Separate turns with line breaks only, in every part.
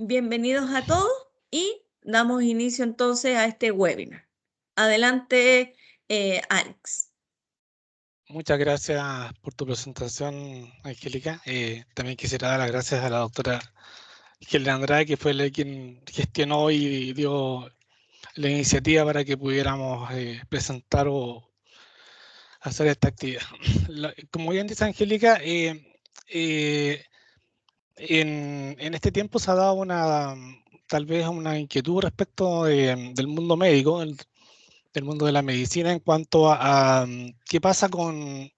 Bienvenidos a todos y damos inicio entonces a este webinar. Adelante, Alex.
Muchas gracias por tu presentación, Angélica. También quisiera dar las gracias a la doctora Helen Andrade, que fue quien gestionó y dio la iniciativa para que pudiéramos presentar o hacer esta actividad. Como bien dice Angélica, en este tiempo se ha dado tal vez una inquietud respecto del mundo médico, del mundo de la medicina, en cuanto a qué pasa con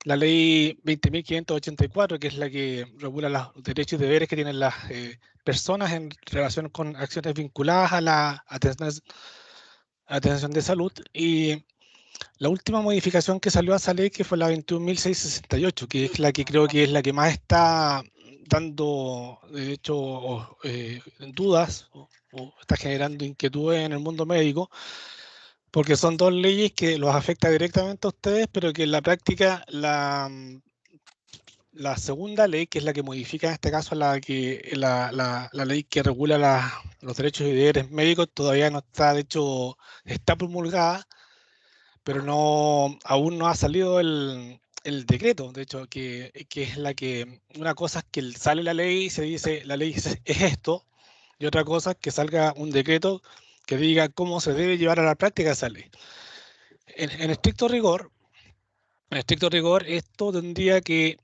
la ley 20.584, que es la que regula los derechos y deberes que tienen las personas en relación con acciones vinculadas a la atención de salud. Y la última modificación que salió a esa ley, que fue la 21.668, que es la que creo que es la que más está dando, de hecho, dudas o está generando inquietudes en el mundo médico, porque son dos leyes que los afecta directamente a ustedes, pero que en la práctica la segunda ley, que es la que modifica en este caso la ley que regula los derechos y deberes médicos, todavía no está, de hecho, está promulgada, pero aún no ha salido el decreto, de hecho, que es una cosa es que sale la ley y se dice, la ley es esto, y otra cosa es que salga un decreto que diga cómo se debe llevar a la práctica esa ley. En estricto rigor, esto tendría que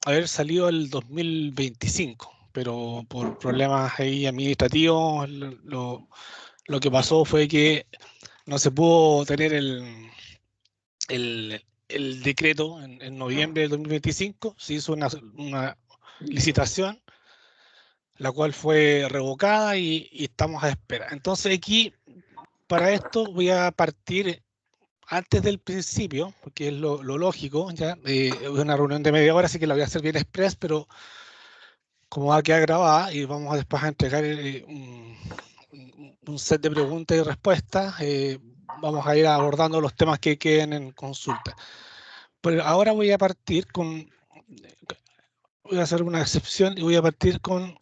haber salido el 2025, pero por problemas ahí administrativos, lo que pasó fue que no se pudo tener el decreto en noviembre del 2025, se hizo una licitación, la cual fue revocada y estamos a espera. Entonces aquí, para esto voy a partir antes del principio, porque es lo lógico, ya es una reunión de media hora, así que la voy a hacer bien express, pero como va a quedar grabada y vamos después a entregar un set de preguntas y respuestas, vamos a ir abordando los temas que queden en consulta. Pero ahora voy a hacer una excepción y voy a partir con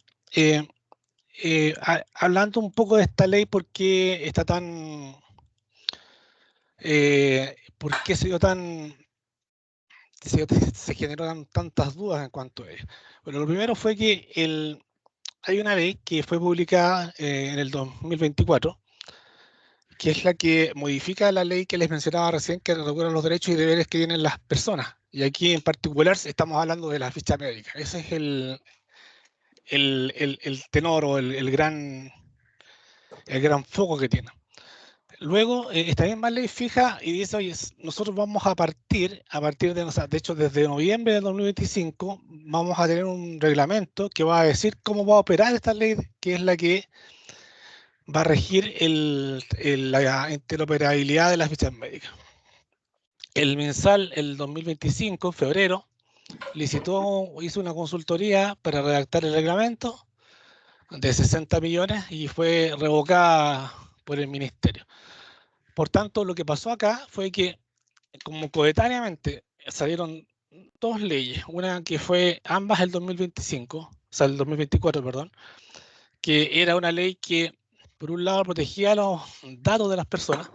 hablando un poco de esta ley, por qué está tan, por qué se generaron tantas dudas en cuanto a ello. Bueno, lo primero fue que hay una ley que fue publicada en el 2024, que es la que modifica la ley que les mencionaba recién, que regula los derechos y deberes que tienen las personas. Y aquí en particular estamos hablando de la ficha médica. Ese es el tenor o el gran foco que tiene. Luego, esta misma ley fija y dice, oye, nosotros vamos a partir de hecho, desde noviembre del 2025, vamos a tener un reglamento que va a decir cómo va a operar esta ley, que es la que va a regir la interoperabilidad de las fichas médicas. El MinSal, el 2025, en febrero, hizo una consultoría para redactar el reglamento de 60 millones y fue revocada por el ministerio. Por tanto, lo que pasó acá fue que, como coetáneamente salieron dos leyes, una que fue ambas el 2025, o sea, el 2024, perdón, que era una ley que, por un lado, protegía los datos de las personas,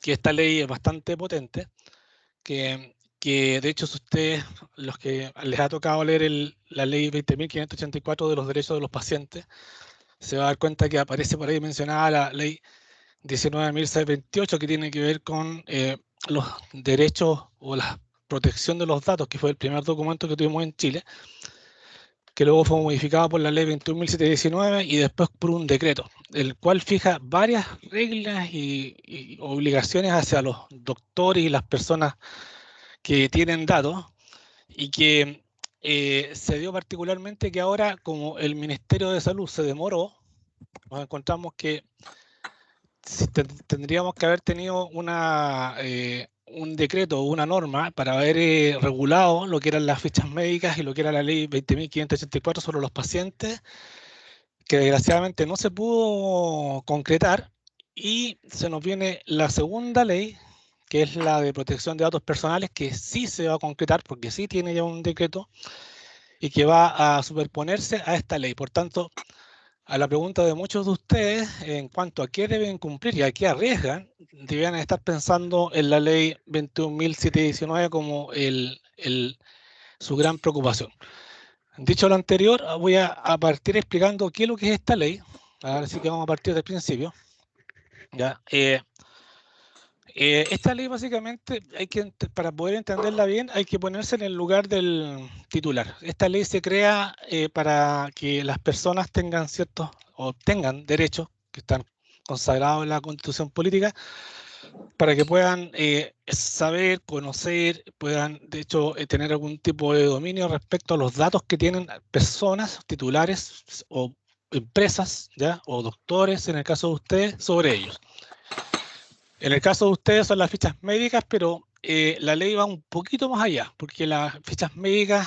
que esta ley es bastante potente, que de hecho, si ustedes, los que les ha tocado leer la ley 20.584 de los derechos de los pacientes, se va a dar cuenta que aparece por ahí mencionada la ley 19.628, que tiene que ver con los derechos o la protección de los datos, que fue el primer documento que tuvimos en Chile, que luego fue modificado por la ley 21.719 y después por un decreto, el cual fija varias reglas y obligaciones hacia los doctores y las personas que tienen datos, y que se dio particularmente que ahora, como el Ministerio de Salud se demoró, nos encontramos que tendríamos que haber tenido un decreto o una norma para haber regulado lo que eran las fichas médicas y lo que era la ley 20.584 sobre los pacientes, que desgraciadamente no se pudo concretar, y se nos viene la segunda ley, que es la de protección de datos personales, que sí se va a concretar porque sí tiene ya un decreto y que va a superponerse a esta ley. Por tanto, a la pregunta de muchos de ustedes en cuanto a qué deben cumplir y a qué arriesgan, debían estar pensando en la ley 21.719 como su gran preocupación. Dicho lo anterior, voy a partir explicando qué es lo que es esta ley. Ahora sí que vamos a partir del principio. ¿Ya? Esta ley básicamente, para poder entenderla bien, hay que ponerse en el lugar del titular. Esta ley se crea para que las personas tengan ciertos o tengan derechos que están consagrados en la Constitución política, para que puedan saber, conocer, puedan de hecho tener algún tipo de dominio respecto a los datos que tienen personas, titulares o empresas, ¿ya? O doctores, en el caso de ustedes, sobre ellos. En el caso de ustedes son las fichas médicas, pero la ley va un poquito más allá, porque las fichas médicas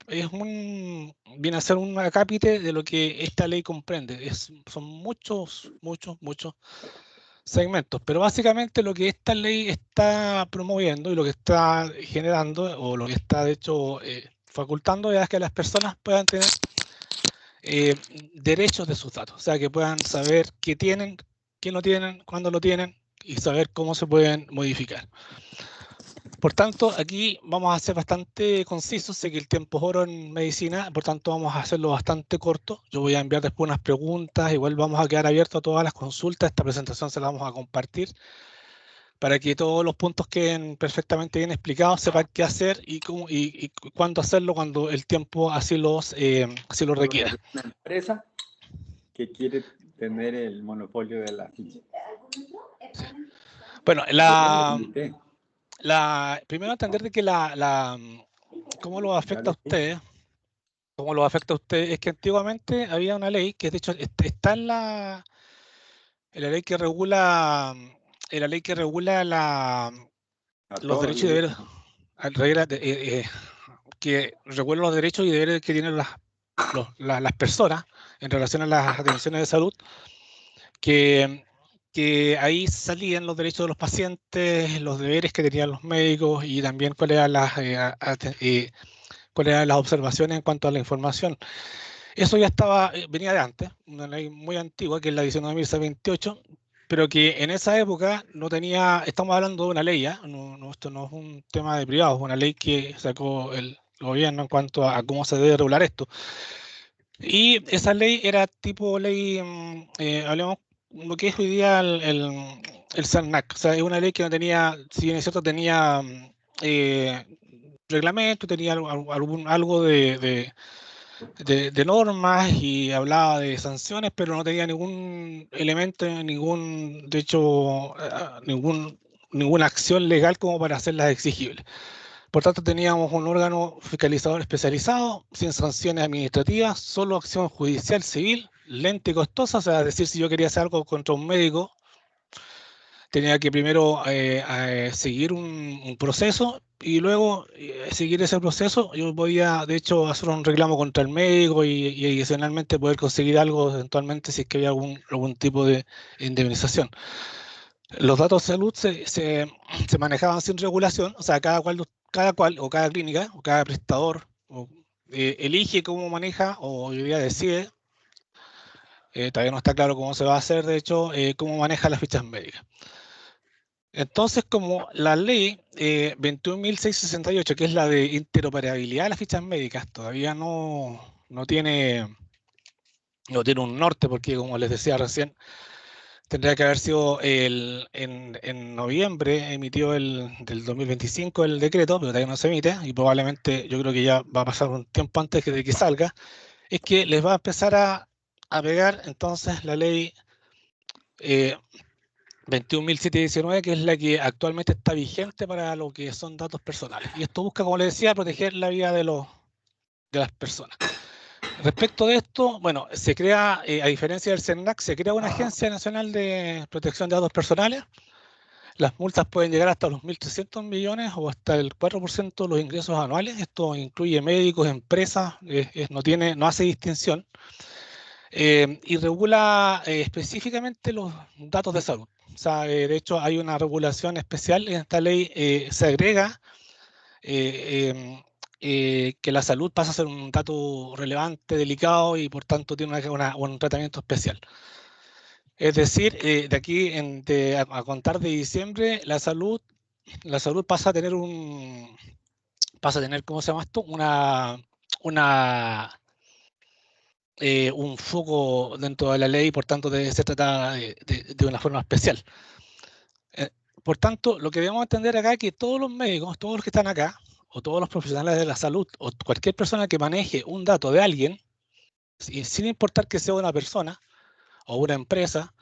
viene a ser un acápite de lo que esta ley comprende. Son muchos segmentos, pero básicamente lo que esta ley está promoviendo y lo que está generando, o lo que está de hecho facultando, es que las personas puedan tener derechos de sus datos, o sea, que puedan saber qué tienen, qué no tienen, cuándo lo tienen, y saber cómo se pueden modificar. Por tanto, aquí vamos a ser bastante concisos. Sé que el tiempo es oro en medicina, por tanto vamos a hacerlo bastante corto. Yo voy a enviar después unas preguntas, igual vamos a quedar abiertos a todas las consultas. Esta presentación se la vamos a compartir para que todos los puntos queden perfectamente bien explicados, sepan qué hacer y cuándo hacerlo cuando el tiempo así lo requiera.
Una empresa que quiere tener el monopolio de la ficha.
Sí. Bueno, primero entender de que cómo lo afecta a ustedes. Cómo lo afecta a ustedes es que antiguamente había una ley que de hecho está en la ley que regula los derechos y deberes, que regula los derechos y deberes que tienen las personas en relación a las atenciones de salud, que ahí salían los derechos de los pacientes, los deberes que tenían los médicos y también cuáles eran las observaciones en cuanto a la información. Eso ya venía de antes, una ley muy antigua, que es la 19.028, pero que en esa época no tenía, estamos hablando de una ley, ¿eh? Esto no es un tema de privados, es una ley que sacó el gobierno en cuanto a cómo se debe regular esto. Y esa ley era tipo ley, hablemos lo que es hoy día el CERNAC, o sea, es una ley que no tenía, si bien es cierto, tenía reglamento, tenía algo de normas y hablaba de sanciones, pero no tenía ningún elemento, de hecho, ninguna acción legal como para hacerlas exigibles. Por tanto, teníamos un órgano fiscalizador especializado, sin sanciones administrativas, solo acción judicial civil, lenta y costosa. O sea, es decir, si yo quería hacer algo contra un médico, tenía que primero seguir un proceso y luego seguir ese proceso. Yo podía, de hecho, hacer un reclamo contra el médico y adicionalmente poder conseguir algo eventualmente si es que había algún tipo de indemnización. Los datos de salud se manejaban sin regulación, o sea, cada cual o cada clínica o cada prestador elige cómo maneja o hoy día decide. Todavía no está claro cómo se va a hacer, de hecho, cómo maneja las fichas médicas. Entonces, como la ley 21.668, que es la de interoperabilidad de las fichas médicas, todavía no tiene un norte, porque como les decía recién, tendría que haber sido en noviembre emitió del 2025 el decreto, pero todavía no se emite, y probablemente yo creo que ya va a pasar un tiempo antes de que salga, es que les va a empezar a pegar entonces la ley 21.719, que es la que actualmente está vigente para lo que son datos personales. Y esto busca, como les decía, proteger la vida de las personas. Respecto de esto, bueno, se crea, a diferencia del CERNAC, se crea una Agencia Nacional de Protección de Datos Personales. Las multas pueden llegar hasta los 1.300 millones o hasta el 4% de los ingresos anuales. Esto incluye médicos, empresas, no hace distinción. Y regula específicamente los datos de salud. O sea, de hecho, hay una regulación especial en esta ley, se agrega que la salud pasa a ser un dato relevante, delicado y por tanto tiene un tratamiento especial. Es decir, de aquí a contar de diciembre, la salud pasa a tener ¿cómo se llama esto? Un foco dentro de la ley, por tanto debe ser tratada de una forma especial. Por tanto, lo que debemos entender acá es que todos los médicos, todos los que están acá, o todos los profesionales de la salud, o cualquier persona que maneje un dato de alguien, sin importar que sea una persona o una empresa,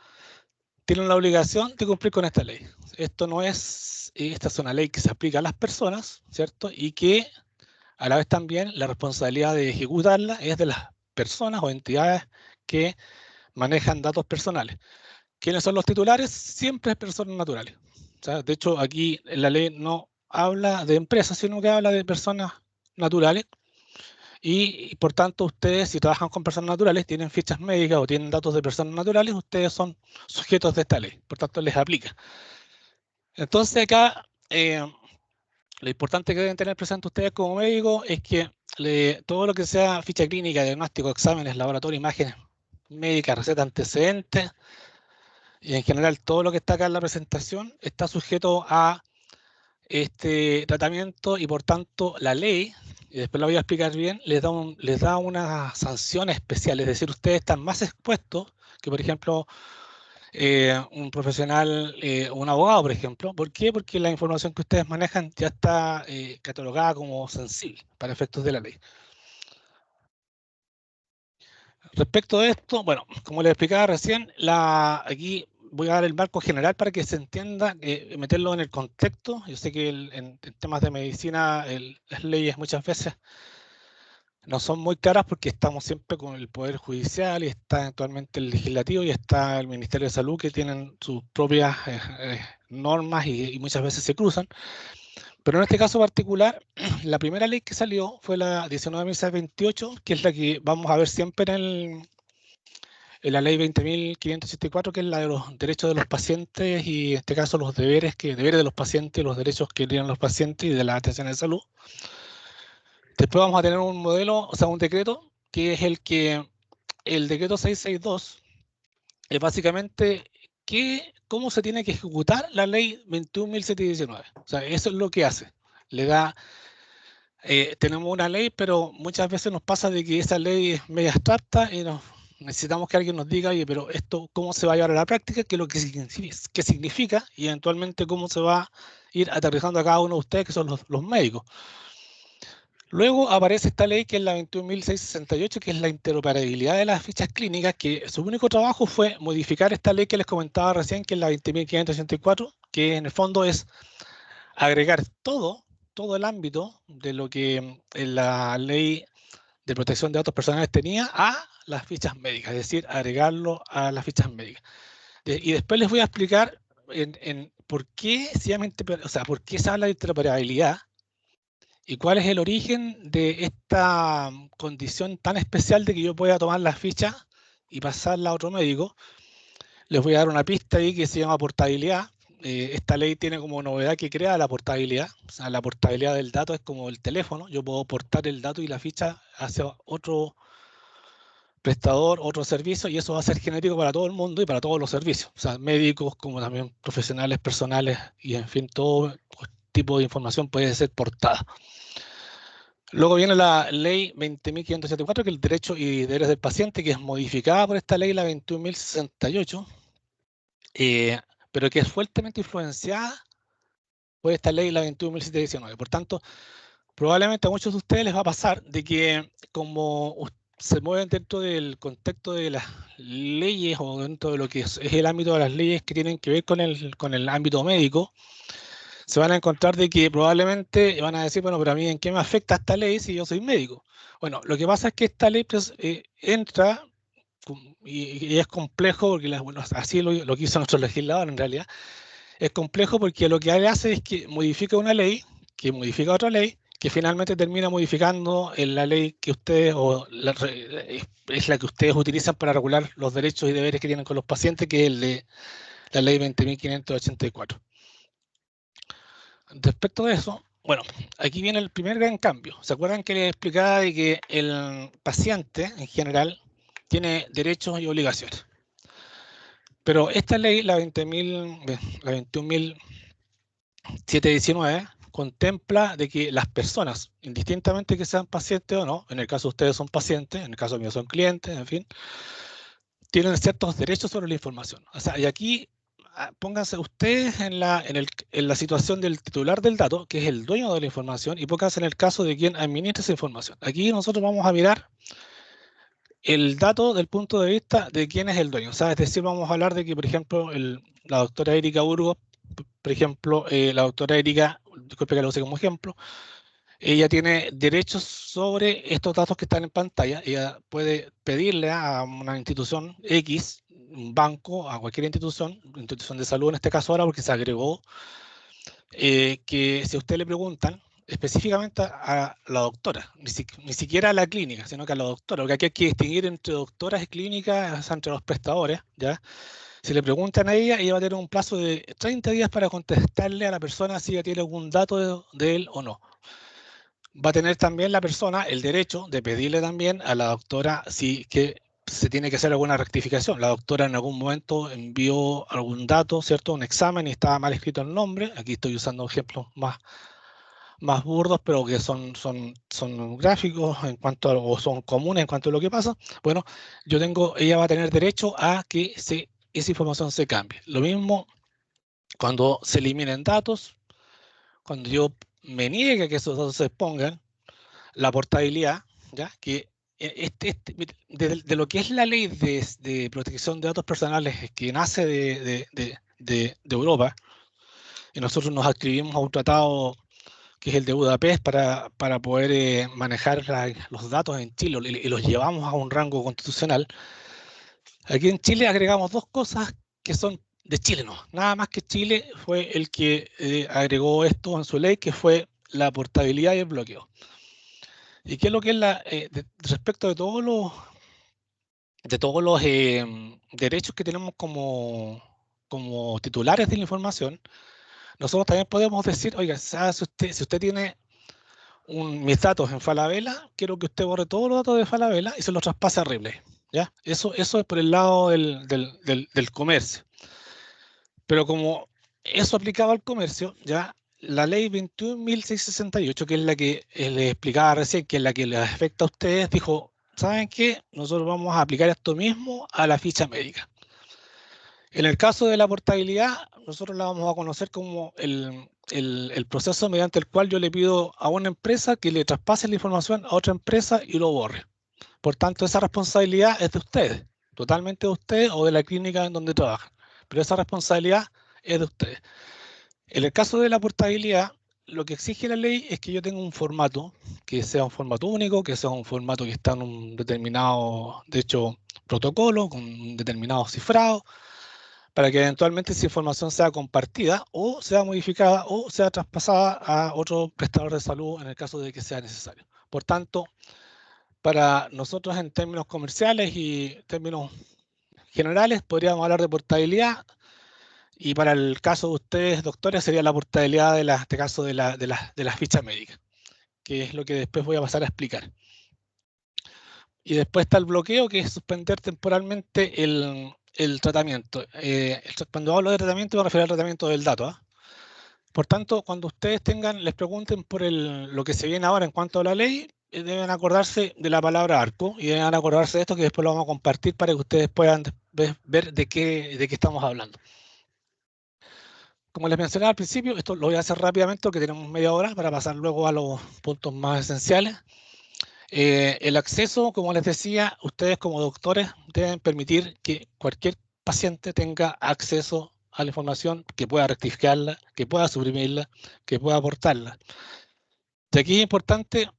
tienen la obligación de cumplir con esta ley. Esta es una ley que se aplica a las personas, ¿cierto? Y que a la vez también la responsabilidad de ejecutarla es de las personas o entidades que manejan datos personales. ¿Quiénes son los titulares? Siempre personas naturales. O sea, de hecho, aquí la ley no habla de empresas, sino que habla de personas naturales. Y por tanto, ustedes, si trabajan con personas naturales, tienen fichas médicas o tienen datos de personas naturales, ustedes son sujetos de esta ley. Por tanto, les aplica. Entonces, acá, lo importante que deben tener presente ustedes como médicos es que todo lo que sea ficha clínica, diagnóstico, exámenes, laboratorio, imágenes médicas, receta, antecedentes, y en general todo lo que está acá en la presentación está sujeto a este tratamiento y por tanto la ley, y después lo voy a explicar bien, les da una sanción especial, es decir, ustedes están más expuestos que por ejemplo un profesional, un abogado por ejemplo. ¿Por qué? Porque la información que ustedes manejan ya está catalogada como sensible para efectos de la ley. Respecto de esto, bueno, como les explicaba recién, aquí voy a dar el marco general para que se entienda, meterlo en el contexto. Yo sé que en temas de medicina las leyes muchas veces no son muy claras porque estamos siempre con el Poder Judicial y está actualmente el Legislativo y está el Ministerio de Salud que tienen sus propias normas y muchas veces se cruzan. Pero en este caso particular, la primera ley que salió fue la 19.628, que es la que vamos a ver siempre en la ley 20.584, que es la de los derechos de los pacientes y en este caso los deberes de los pacientes y los derechos que tienen los pacientes y de la atención de salud. Después vamos a tener un modelo, o sea, un decreto, que es el decreto 662, es básicamente cómo se tiene que ejecutar la ley 21.719. O sea, eso es lo que hace. Tenemos una ley, pero muchas veces nos pasa de que esa ley es media abstracta y necesitamos que alguien nos diga, oye, pero esto cómo se va a llevar a la práctica, qué es lo que significa y eventualmente cómo se va a ir aterrizando a cada uno de ustedes, que son los médicos. Luego aparece esta ley que es la 21.668, que es la interoperabilidad de las fichas clínicas, que su único trabajo fue modificar esta ley que les comentaba recién, que es la 20.584, que en el fondo es agregar todo el ámbito de lo que la ley de protección de datos personales tenía a las fichas médicas, es decir, agregarlo a las fichas médicas. Y después les voy a explicar por qué por qué se habla de interoperabilidad y cuál es el origen de esta condición tan especial de que yo pueda tomar la ficha y pasarla a otro médico. Les voy a dar una pista ahí que se llama portabilidad. Esta ley tiene como novedad que crea la portabilidad. O sea, la portabilidad del dato es como el teléfono. Yo puedo portar el dato y la ficha hacia otro prestador, otro servicio, y eso va a ser genérico para todo el mundo y para todos los servicios. O sea, médicos como también profesionales, personales y en fin, todo tipo de información puede ser portada. Luego viene la ley 20.574, que es el derecho y deberes del paciente, que es modificada por esta ley, la 21.068. Pero que es fuertemente influenciada por esta ley, la 21.719. Por tanto, probablemente a muchos de ustedes les va a pasar de que como se mueven dentro del contexto de las leyes o dentro de lo que es el ámbito de las leyes que tienen que ver con el ámbito médico, se van a encontrar de que probablemente van a decir, bueno, pero a mí ¿en qué me afecta esta ley si yo soy médico? Bueno, lo que pasa es que esta ley pues, entra y es complejo porque así lo quiso nuestro legislador en realidad. Es complejo porque lo que hace es que modifica una ley, que modifica otra ley, que finalmente termina modificando en la ley que ustedes, es la que ustedes utilizan para regular los derechos y deberes que tienen con los pacientes, que es el de la ley 20.584. Respecto de eso, bueno, aquí viene el primer gran cambio. ¿Se acuerdan que les explicaba de que el paciente en general tiene derechos y obligaciones? Pero esta ley, la 21.719, contempla de que las personas, indistintamente que sean pacientes o no, en el caso de ustedes son pacientes, en el caso mío son clientes, en fin, tienen ciertos derechos sobre la información. O sea, y aquí pónganse ustedes en la situación del titular del dato, que es el dueño de la información, y pónganse en el caso de quien administra esa información. Aquí nosotros vamos a mirar el dato del punto de vista de quién es el dueño. O sea, es decir, vamos a hablar de que, por ejemplo, la doctora Erika Burgos, por ejemplo, la doctora Erika, disculpe que lo use como ejemplo, ella tiene derechos sobre estos datos que están en pantalla. Ella puede pedirle a una institución X, un banco, a cualquier institución de salud en este caso ahora, porque se agregó, que si a usted le preguntan específicamente a la doctora, ni siquiera a la clínica, sino que a la doctora, porque aquí hay que distinguir entre doctoras y clínicas, entre los prestadores, ¿ya? Si le preguntan a ella, ella va a tener un plazo de 30 días para contestarle a la persona si ella tiene algún dato de él o no. Va a tener también la persona el derecho de pedirle también a la doctora si que se tiene que hacer alguna rectificación. La doctora en algún momento envió algún dato, ¿cierto? Un examen y estaba mal escrito el nombre. Aquí estoy usando ejemplos más burdos, pero que son gráficos en cuanto a, o son comunes en cuanto a lo que pasa. Bueno, ella va a tener derecho a que esa información se cambie. Lo mismo cuando se eliminen datos, cuando yo me niegue que esos datos se expongan, la portabilidad, ¿ya? Que de lo que es la ley de protección de datos personales que nace de Europa, y nosotros nos adscribimos a un tratado que es el de Budapest para poder manejar los datos en Chile y los llevamos a un rango constitucional. Aquí en Chile agregamos dos cosas que son de Chile, no. Nada más que Chile fue el que agregó esto en su ley, que fue la portabilidad y el bloqueo. ¿Y qué es lo que es respecto de todos los derechos que tenemos como titulares de la información? Nosotros también podemos decir, oiga, si usted tiene mis datos en Falabella, quiero que usted borre todos los datos de Falabella y se los traspase a Ripley, ¿ya? Eso es por el lado del comercio. Pero como eso aplicaba al comercio, ya la ley 21.668, que es la que les explicaba recién, que es la que les afecta a ustedes, dijo, ¿saben qué? Nosotros vamos a aplicar esto mismo a la ficha médica. En el caso de la portabilidad, nosotros la vamos a conocer como el proceso mediante el cual yo le pido a una empresa que le traspase la información a otra empresa y lo borre. Por tanto, esa responsabilidad es de ustedes, totalmente de ustedes o de la clínica en donde trabajan. Pero esa responsabilidad es de ustedes. En el caso de la portabilidad, lo que exige la ley es que yo tenga un formato, que sea un formato único, que sea un formato que está en un determinado, de hecho, protocolo, con un determinado cifrado, para que eventualmente esa información sea compartida o sea modificada o sea traspasada a otro prestador de salud en el caso de que sea necesario. Por tanto, para nosotros en términos comerciales y términos generales podríamos hablar de portabilidad, y para el caso de ustedes, doctores, sería la portabilidad de este caso de las fichas médicas, que es lo que después voy a pasar a explicar. Y después está el bloqueo, que es suspender temporalmente el tratamiento. Cuando hablo de tratamiento me refiero al tratamiento del dato, ¿eh? Por tanto, cuando ustedes les pregunten por lo que se viene ahora en cuanto a la ley, deben acordarse de la palabra ARPO y deben acordarse de esto, que después lo vamos a compartir para que ustedes puedan ver de qué estamos hablando. Como les mencionaba al principio, esto lo voy a hacer rápidamente porque tenemos media hora para pasar luego a los puntos más esenciales. El acceso, como les decía, ustedes como doctores deben permitir que cualquier paciente tenga acceso a la información, que pueda rectificarla, que pueda suprimirla, que pueda aportarla. Y aquí es importante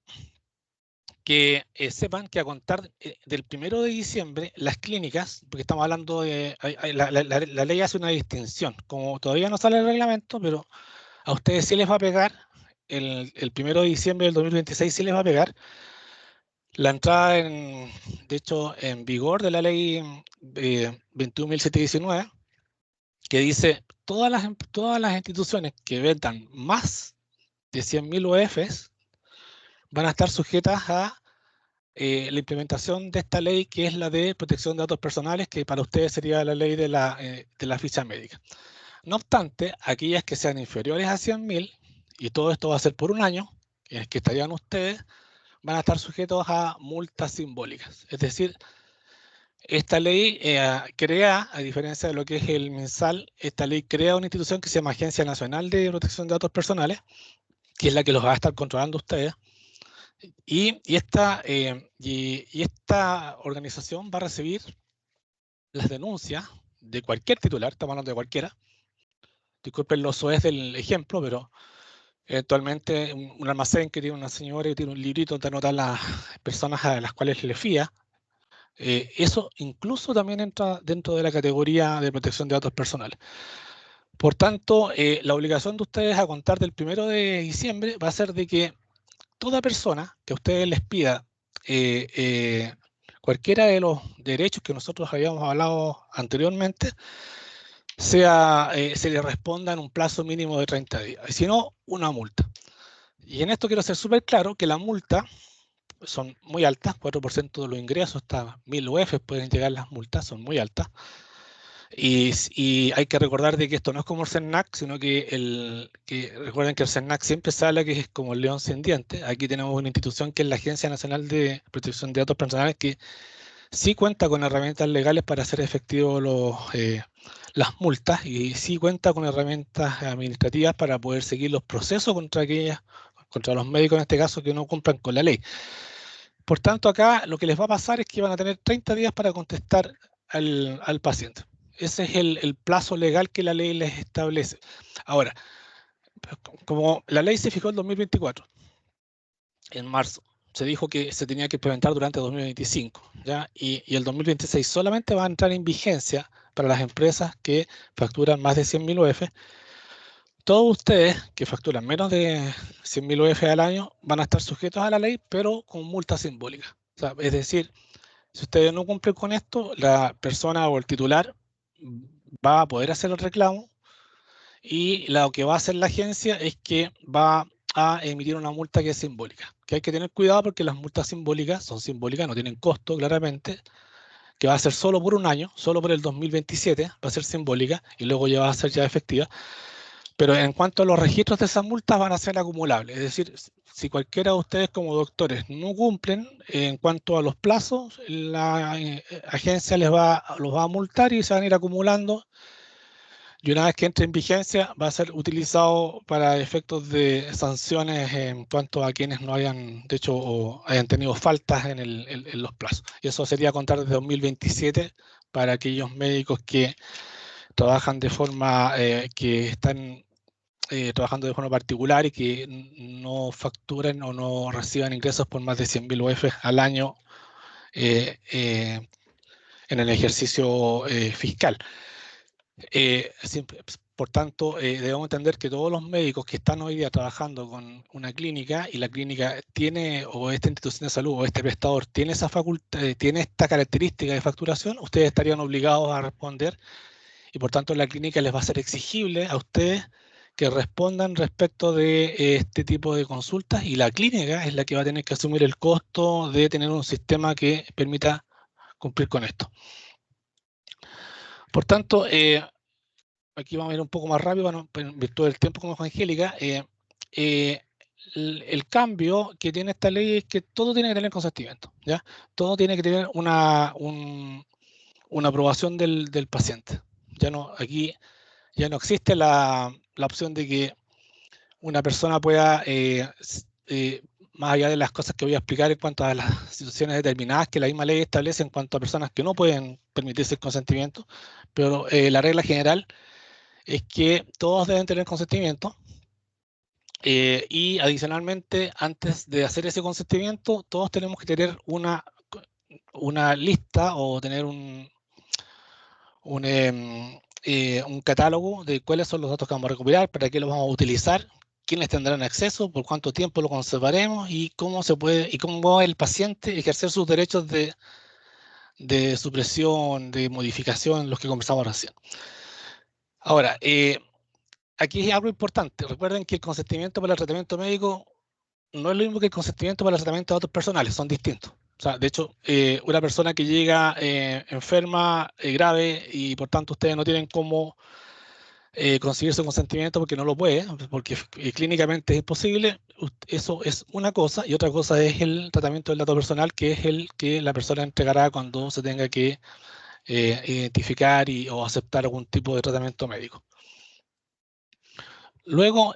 que sepan que a contar del 1 de diciembre, las clínicas, porque estamos hablando de, la ley hace una distinción, como todavía no sale el reglamento, pero a ustedes sí les va a pegar, el 1 de diciembre del 2026 sí les va a pegar la entrada, de hecho, en vigor de la ley 21.719, que dice todas las instituciones que vendan más de 100.000 UFs van a estar sujetas a la implementación de esta ley, que es la de protección de datos personales, que para ustedes sería la ley de la ficha médica. No obstante, aquellas que sean inferiores a 100.000, y todo esto va a ser por un año, en el que estarían ustedes, van a estar sujetos a multas simbólicas. Es decir, esta ley crea, a diferencia de lo que es el MinSal, esta ley crea una institución que se llama Agencia Nacional de Protección de Datos Personales, que es la que los va a estar controlando ustedes. Y esta organización va a recibir las denuncias de cualquier titular, estamos hablando de cualquiera. Disculpen los soez del ejemplo, pero eventualmente un almacén que tiene una señora y tiene un librito donde anota las personas a las cuales le fía, eso incluso también entra dentro de la categoría de protección de datos personales. Por tanto, la obligación de ustedes a contar del 1 de diciembre va a ser de que toda persona que a ustedes les pida cualquiera de los derechos que nosotros habíamos hablado anteriormente, se le responda en un plazo mínimo de 30 días. Y si no, una multa. Y en esto quiero ser súper claro que la multa son muy altas, 4% de los ingresos, hasta 1000 UF pueden llegar las multas, son muy altas. Y hay que recordar de que esto no es como el CERNAC, sino que recuerden que el CERNAC siempre sale que es como el león sin dientes. Aquí tenemos una institución que es la Agencia Nacional de Protección de Datos Personales, que sí cuenta con herramientas legales para hacer efectivo las multas, y sí cuenta con herramientas administrativas para poder seguir los procesos contra los médicos en este caso, que no cumplan con la ley. Por tanto, acá lo que les va a pasar es que van a tener 30 días para contestar al paciente. Ese es el plazo legal que la ley les establece. Ahora, como la ley se fijó en 2024, en marzo, se dijo que se tenía que implementar durante 2025, ¿ya? Y el 2026 solamente va a entrar en vigencia para las empresas que facturan más de 100.000 UF. Todos ustedes que facturan menos de 100.000 UF al año van a estar sujetos a la ley, pero con multa simbólica. O sea, es decir, si ustedes no cumplen con esto, la persona o el titular va a poder hacer el reclamo, y lo que va a hacer la agencia es que va a emitir una multa que es simbólica. Que hay que tener cuidado porque las multas simbólicas son simbólicas, no tienen costo claramente, que va a ser solo por un año, solo por el 2027, va a ser simbólica y luego ya va a ser ya efectiva. Pero en cuanto a los registros de esas multas, van a ser acumulables. Es decir, si cualquiera de ustedes como doctores no cumplen en cuanto a los plazos, la agencia los va a multar y se van a ir acumulando. Y una vez que entre en vigencia, va a ser utilizado para efectos de sanciones en cuanto a quienes no hayan, de hecho, o hayan tenido faltas en los plazos. Y eso sería a contar desde 2027 para aquellos médicos que trabajan de forma, que están trabajando de forma particular y que no facturen o no reciban ingresos por más de 100.000 UF al año en el ejercicio fiscal. Por tanto, debemos entender que todos los médicos que están hoy día trabajando con una clínica, y la clínica tiene, o esta institución de salud, o este prestador tiene esa facultad, tiene esta característica de facturación, ustedes estarían obligados a responder, y por tanto la clínica les va a ser exigible a ustedes que respondan respecto de este tipo de consultas, y la clínica es la que va a tener que asumir el costo de tener un sistema que permita cumplir con esto. Por tanto, aquí vamos a ir un poco más rápido, bueno, en virtud del tiempo, como dijo Angélica. El cambio que tiene esta ley es que todo tiene que tener consentimiento, ¿ya? Todo tiene que tener una aprobación del paciente. Aquí ya no existe la opción de que una persona pueda, más allá de las cosas que voy a explicar en cuanto a las situaciones determinadas que la misma ley establece en cuanto a personas que no pueden permitirse el consentimiento, pero la regla general es que todos deben tener consentimiento, y adicionalmente, antes de hacer ese consentimiento, todos tenemos que tener una lista o tener un catálogo de cuáles son los datos que vamos a recopilar, para qué los vamos a utilizar, quiénes tendrán acceso, por cuánto tiempo lo conservaremos y cómo va el paciente ejercer sus derechos de supresión, de modificación, los que conversamos recién. Ahora, aquí hay algo importante. Recuerden que el consentimiento para el tratamiento médico no es lo mismo que el consentimiento para el tratamiento de datos personales, son distintos. O sea, de hecho, una persona que llega enferma, grave, y por tanto ustedes no tienen cómo conseguir su consentimiento porque no lo puede, porque clínicamente es imposible, eso es una cosa, y otra cosa es el tratamiento del dato personal, que es el que la persona entregará cuando se tenga que identificar o aceptar algún tipo de tratamiento médico. Luego,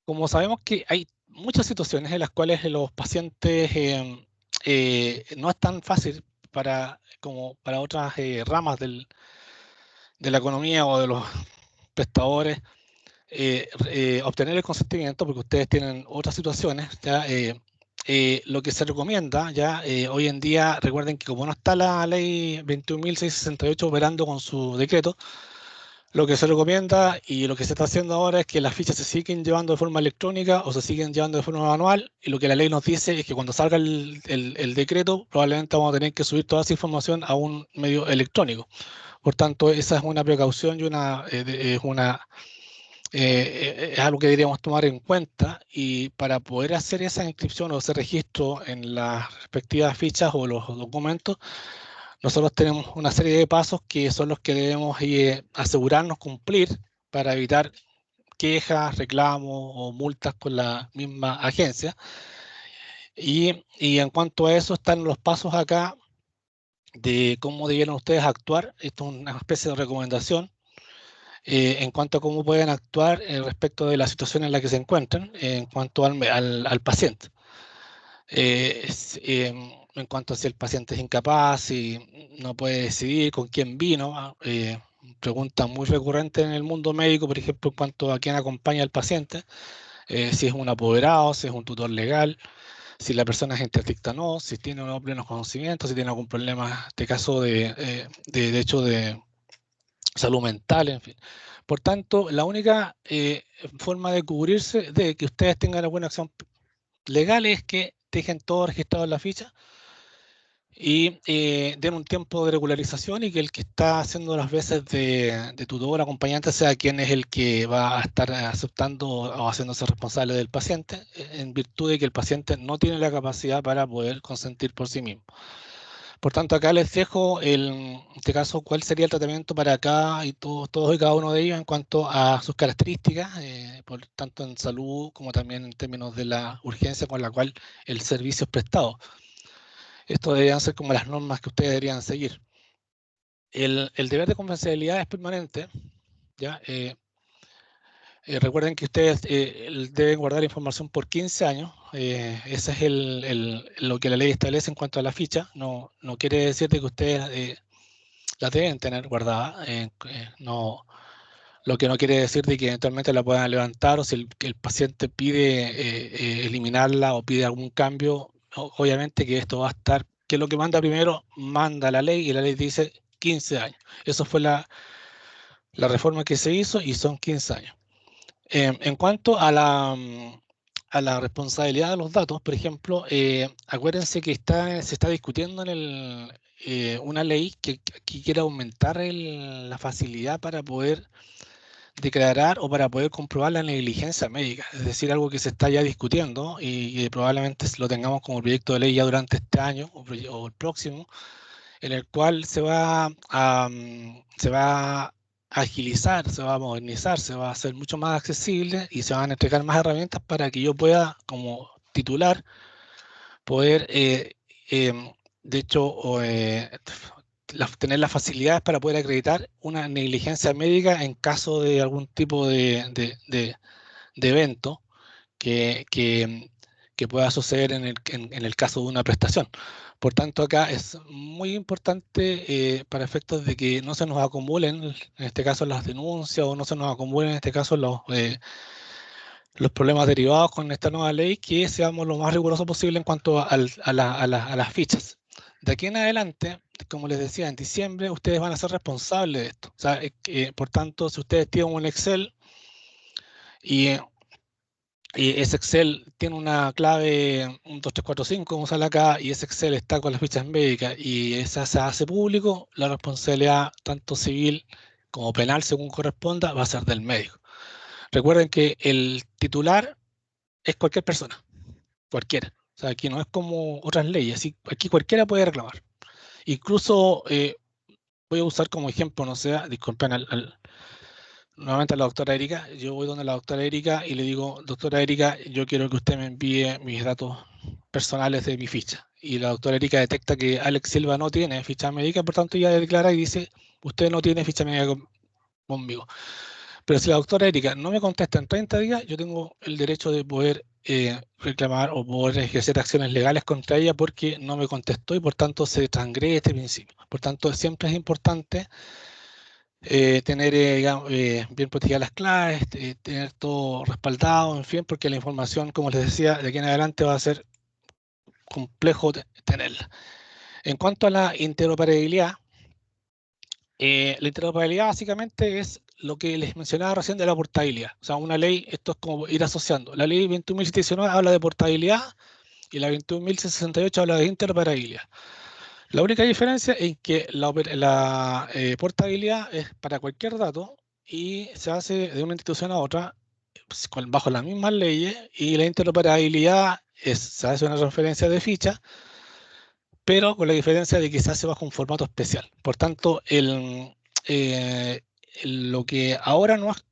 como sabemos que hay muchas situaciones en las cuales los pacientes no es tan fácil como para otras ramas de la economía o de los prestadores obtener el consentimiento, porque ustedes tienen otras situaciones, ¿ya? Lo que se recomienda ya hoy en día, recuerden que como no está la ley 21.668 operando con su decreto, lo que se recomienda y lo que se está haciendo ahora es que las fichas se siguen llevando de forma electrónica o se siguen llevando de forma manual, y lo que la ley nos dice es que cuando salga el decreto probablemente vamos a tener que subir toda esa información a un medio electrónico. Por tanto, esa es una precaución y es algo que deberíamos tomar en cuenta, y para poder hacer esa inscripción o ese registro en las respectivas fichas o los documentos, nosotros tenemos una serie de pasos que son los que debemos asegurarnos cumplir para evitar quejas, reclamos o multas con la misma agencia. Y en cuanto a eso, están los pasos acá de cómo debieran ustedes actuar. Esto es una especie de recomendación en cuanto a cómo pueden actuar respecto de la situación en la que se encuentran, en cuanto al paciente. En cuanto a si el paciente es incapaz, si no puede decidir con quién vino, pregunta muy recurrente en el mundo médico, por ejemplo, en cuanto a quién acompaña al paciente, si es un apoderado, si es un tutor legal, si la persona es interdicta o no, si tiene o no plenos conocimientos, si tiene algún problema, este caso de hecho de salud mental, en fin. Por tanto, la única forma de cubrirse de que ustedes tengan alguna acción legal es que dejen todo registrado en la ficha y den un tiempo de regularización, y que el que está haciendo las veces de tutor o acompañante sea quien es el que va a estar aceptando o haciéndose responsable del paciente, en virtud de que el paciente no tiene la capacidad para poder consentir por sí mismo. Por tanto, acá les dejo, en este caso, cuál sería el tratamiento para acá y todos y cada uno de ellos en cuanto a sus características, por tanto en salud como también en términos de la urgencia con la cual el servicio es prestado. Esto deberían ser como las normas que ustedes deberían seguir. El deber de confidencialidad es permanente, ¿ya? Recuerden que ustedes deben guardar información por 15 años. Ese es lo que la ley establece en cuanto a la ficha. No quiere decir de que ustedes las deben tener guardadas. No, lo que no quiere decir de que eventualmente la puedan levantar, o si el paciente pide eliminarla o pide algún cambio, obviamente que esto va a estar, que lo que manda primero, manda la ley, y la ley dice 15 años. Eso fue la reforma que se hizo, y son 15 años. En cuanto a la responsabilidad de los datos, por ejemplo, acuérdense que se está discutiendo una ley que quiere aumentar la facilidad para poder declarar o para poder comprobar la negligencia médica, es decir, algo que se está ya discutiendo y probablemente lo tengamos como proyecto de ley ya durante este año o el próximo, en el cual se va a agilizar, se va a modernizar, se va a hacer mucho más accesible, y se van a entregar más herramientas para que yo pueda, como titular, poder, de hecho, tener las facilidades para poder acreditar una negligencia médica en caso de algún tipo de evento que pueda suceder en el caso de una prestación. Por tanto, acá es muy importante para efectos de que no se nos acumulen, en este caso, las denuncias, o no se nos acumulen, en este caso, los problemas derivados con esta nueva ley, que seamos lo más riguroso posible en cuanto a las fichas. De aquí en adelante, como les decía, en diciembre ustedes van a ser responsables de esto. O sea, por tanto, si ustedes tienen un Excel y Y ese Excel tiene una clave 1, 2, 3, 4, 5, como sale acá, y ese Excel está con las fichas médicas y esa se hace público, la responsabilidad tanto civil como penal, según corresponda, va a ser del médico. Recuerden que el titular es cualquier persona, cualquiera. O sea, aquí no es como otras leyes, aquí cualquiera puede reclamar. Incluso voy a usar como ejemplo, no sé, disculpen nuevamente a la doctora Erika. Yo voy donde la doctora Erika y le digo, doctora Erika, yo quiero que usted me envíe mis datos personales de mi ficha. Y la doctora Erika detecta que Alex Silva no tiene ficha médica, por tanto ella declara y dice, usted no tiene ficha médica conmigo. Pero si la doctora Erika no me contesta en 30 días, yo tengo el derecho de poder reclamar o poder ejercer acciones legales contra ella porque no me contestó y por tanto se transgrede este principio. Por tanto, siempre es importante tener digamos, bien protegidas las claves, tener todo respaldado, en fin, porque la información, como les decía, de aquí en adelante va a ser complejo tenerla. En cuanto a la interoperabilidad básicamente es lo que les mencionaba recién de la portabilidad. O sea, una ley, esto es como ir asociando. La ley 21.719 habla de portabilidad y la 21.068 habla de interoperabilidad. La única diferencia es que la portabilidad es para cualquier dato y se hace de una institución a otra pues, bajo las mismas leyes, y la interoperabilidad se hace una transferencia de ficha, pero con la diferencia de que se hace bajo un formato especial. Por tanto, lo que ahora no es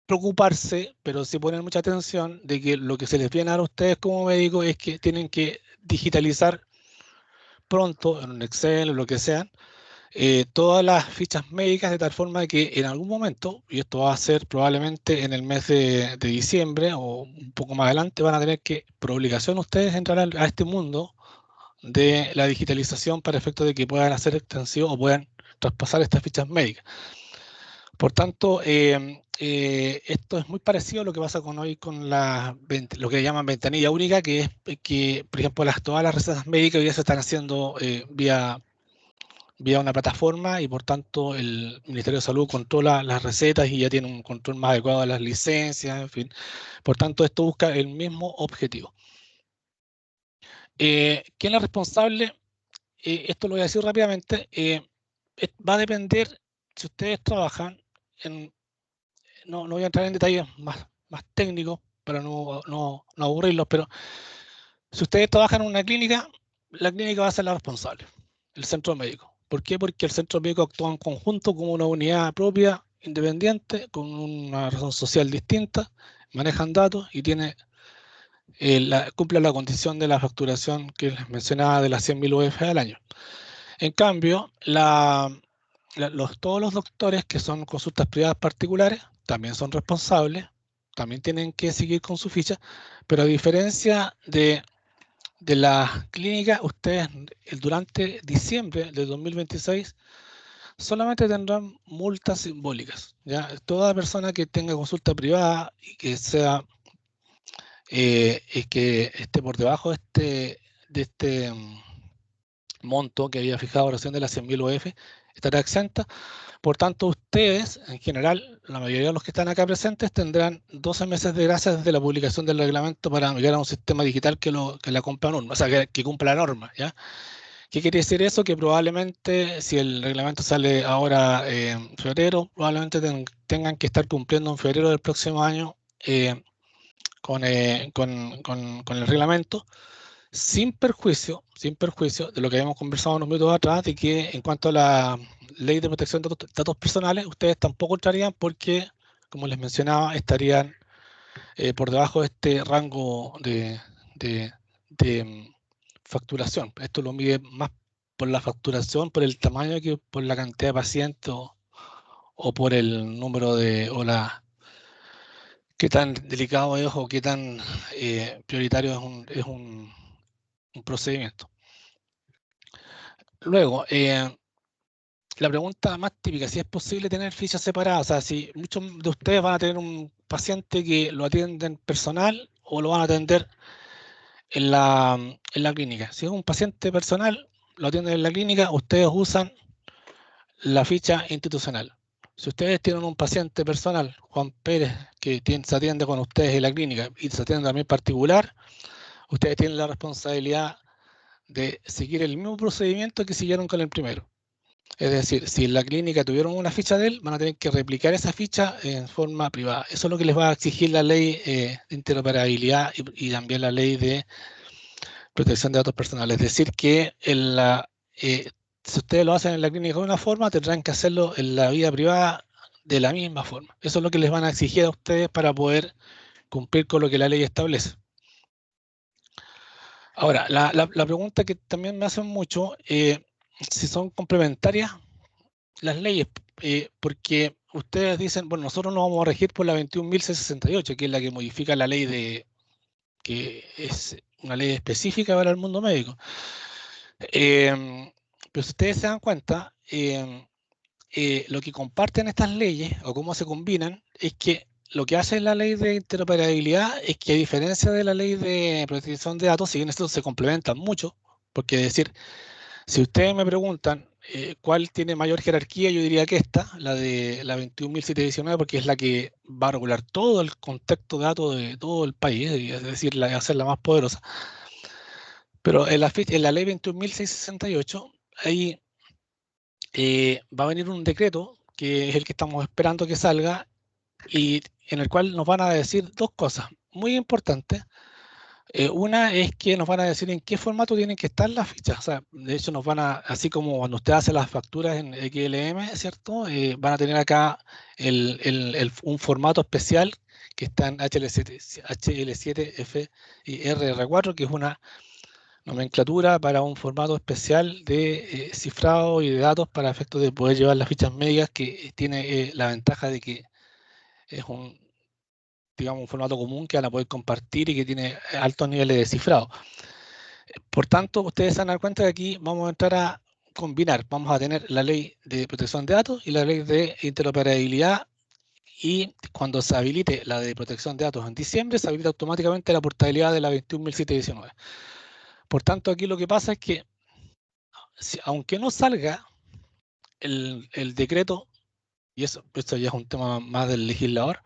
preocuparse, pero sí poner mucha atención de que lo que se les viene a dar a ustedes como médicos es que tienen que digitalizar pronto en un Excel o lo que sea, todas las fichas médicas de tal forma que en algún momento, y esto va a ser probablemente en el mes de diciembre o un poco más adelante, van a tener que, por obligación, ustedes entrar a este mundo de la digitalización para efecto de que puedan hacer extensión o puedan traspasar estas fichas médicas. Por tanto, esto es muy parecido a lo que pasa con hoy con lo que llaman ventanilla única, que es que, por ejemplo, todas las recetas médicas hoy ya se están haciendo vía una plataforma y por tanto el Ministerio de Salud controla las recetas y ya tiene un control más adecuado de las licencias, en fin. Por tanto, esto busca el mismo objetivo. ¿Quién es responsable? Esto lo voy a decir rápidamente. Va a depender si ustedes trabajan en... No voy a entrar en detalles más técnicos para no aburrirlos, pero si ustedes trabajan en una clínica, la clínica va a ser la responsable, el centro médico. ¿Por qué? Porque el centro médico actúa en conjunto como una unidad propia, independiente, con una razón social distinta, manejan datos y cumple la condición de la facturación que les mencionaba de las 100.000 UF al año. En cambio, todos los doctores que son consultas privadas particulares también son responsables, también tienen que seguir con su ficha, pero a diferencia de la clínica, ustedes durante diciembre de 2026 solamente tendrán multas simbólicas. ¿Ya? Toda persona que tenga consulta privada y que sea que esté por debajo de este monto que había fijado recién de las 100.000 UF estará exenta. Por tanto, ustedes, en general, la mayoría de los que están acá presentes, tendrán 12 meses de gracia desde la publicación del reglamento para migrar a un sistema digital que la cumpla norma, o sea, que cumpla la norma, ¿ya? ¿Qué quiere decir eso? Que probablemente, si el reglamento sale ahora en febrero, probablemente tengan que estar cumpliendo en febrero del próximo año con el reglamento, sin perjuicio de lo que habíamos conversado unos minutos atrás, de que en cuanto a la ley de protección de datos personales, ustedes tampoco entrarían porque, como les mencionaba, estarían por debajo de este rango de facturación. Esto lo mide más por la facturación, por el tamaño, que por la cantidad de pacientes o por el número qué tan delicado es o qué tan prioritario es un procedimiento. Luego, la pregunta más típica, si es posible tener fichas separadas, o sea, si muchos de ustedes van a tener un paciente que lo atienden personal o lo van a atender en la clínica. Si es un paciente personal, lo atienden en la clínica, ustedes usan la ficha institucional. Si ustedes tienen un paciente personal, Juan Pérez, que se atiende con ustedes en la clínica y se atiende también particular, ustedes tienen la responsabilidad de seguir el mismo procedimiento que siguieron con el primero. Es decir, si en la clínica tuvieron una ficha de él, van a tener que replicar esa ficha en forma privada. Eso es lo que les va a exigir la ley de interoperabilidad y también la ley de protección de datos personales. Es decir, que si ustedes lo hacen en la clínica de una forma, tendrán que hacerlo en la vida privada de la misma forma. Eso es lo que les van a exigir a ustedes para poder cumplir con lo que la ley establece. Ahora, la pregunta que también me hacen mucho, si son complementarias las leyes, porque ustedes dicen, bueno, nosotros nos vamos a regir por la 21.668, que es la que modifica la ley que es una ley específica para el mundo médico. Pero si ustedes se dan cuenta, lo que comparten estas leyes o cómo se combinan es que lo que hace la ley de interoperabilidad es que, a diferencia de la ley de protección de datos, si bien estos se complementan mucho, porque es decir, si ustedes me preguntan cuál tiene mayor jerarquía, yo diría que esta, la de la 21.719, porque es la que va a regular todo el contexto de datos de todo el país, es decir, va a ser la más poderosa. Pero en la ley 21.668, ahí va a venir un decreto, que es el que estamos esperando que salga, y en el cual nos van a decir dos cosas muy importantes. Una es que nos van a decir en qué formato tienen que estar las fichas. O sea, de hecho, nos van a, así como cuando usted hace las facturas en XLM, ¿cierto? Van a tener acá un formato especial que está en HL7F y RR4, que es una nomenclatura para un formato especial de cifrado y de datos para efectos de poder llevar las fichas médicas, que tiene la ventaja de que es digamos, un formato común que van a poder compartir y que tiene altos niveles de cifrado. Por tanto, ustedes se van a dar cuenta que aquí vamos a entrar a combinar. Vamos a tener la ley de protección de datos y la ley de interoperabilidad, y cuando se habilite la de protección de datos en diciembre, se habilita automáticamente la portabilidad de la 21.719. Por tanto, aquí lo que pasa es que, aunque no salga el decreto, y esto ya es un tema más del legislador,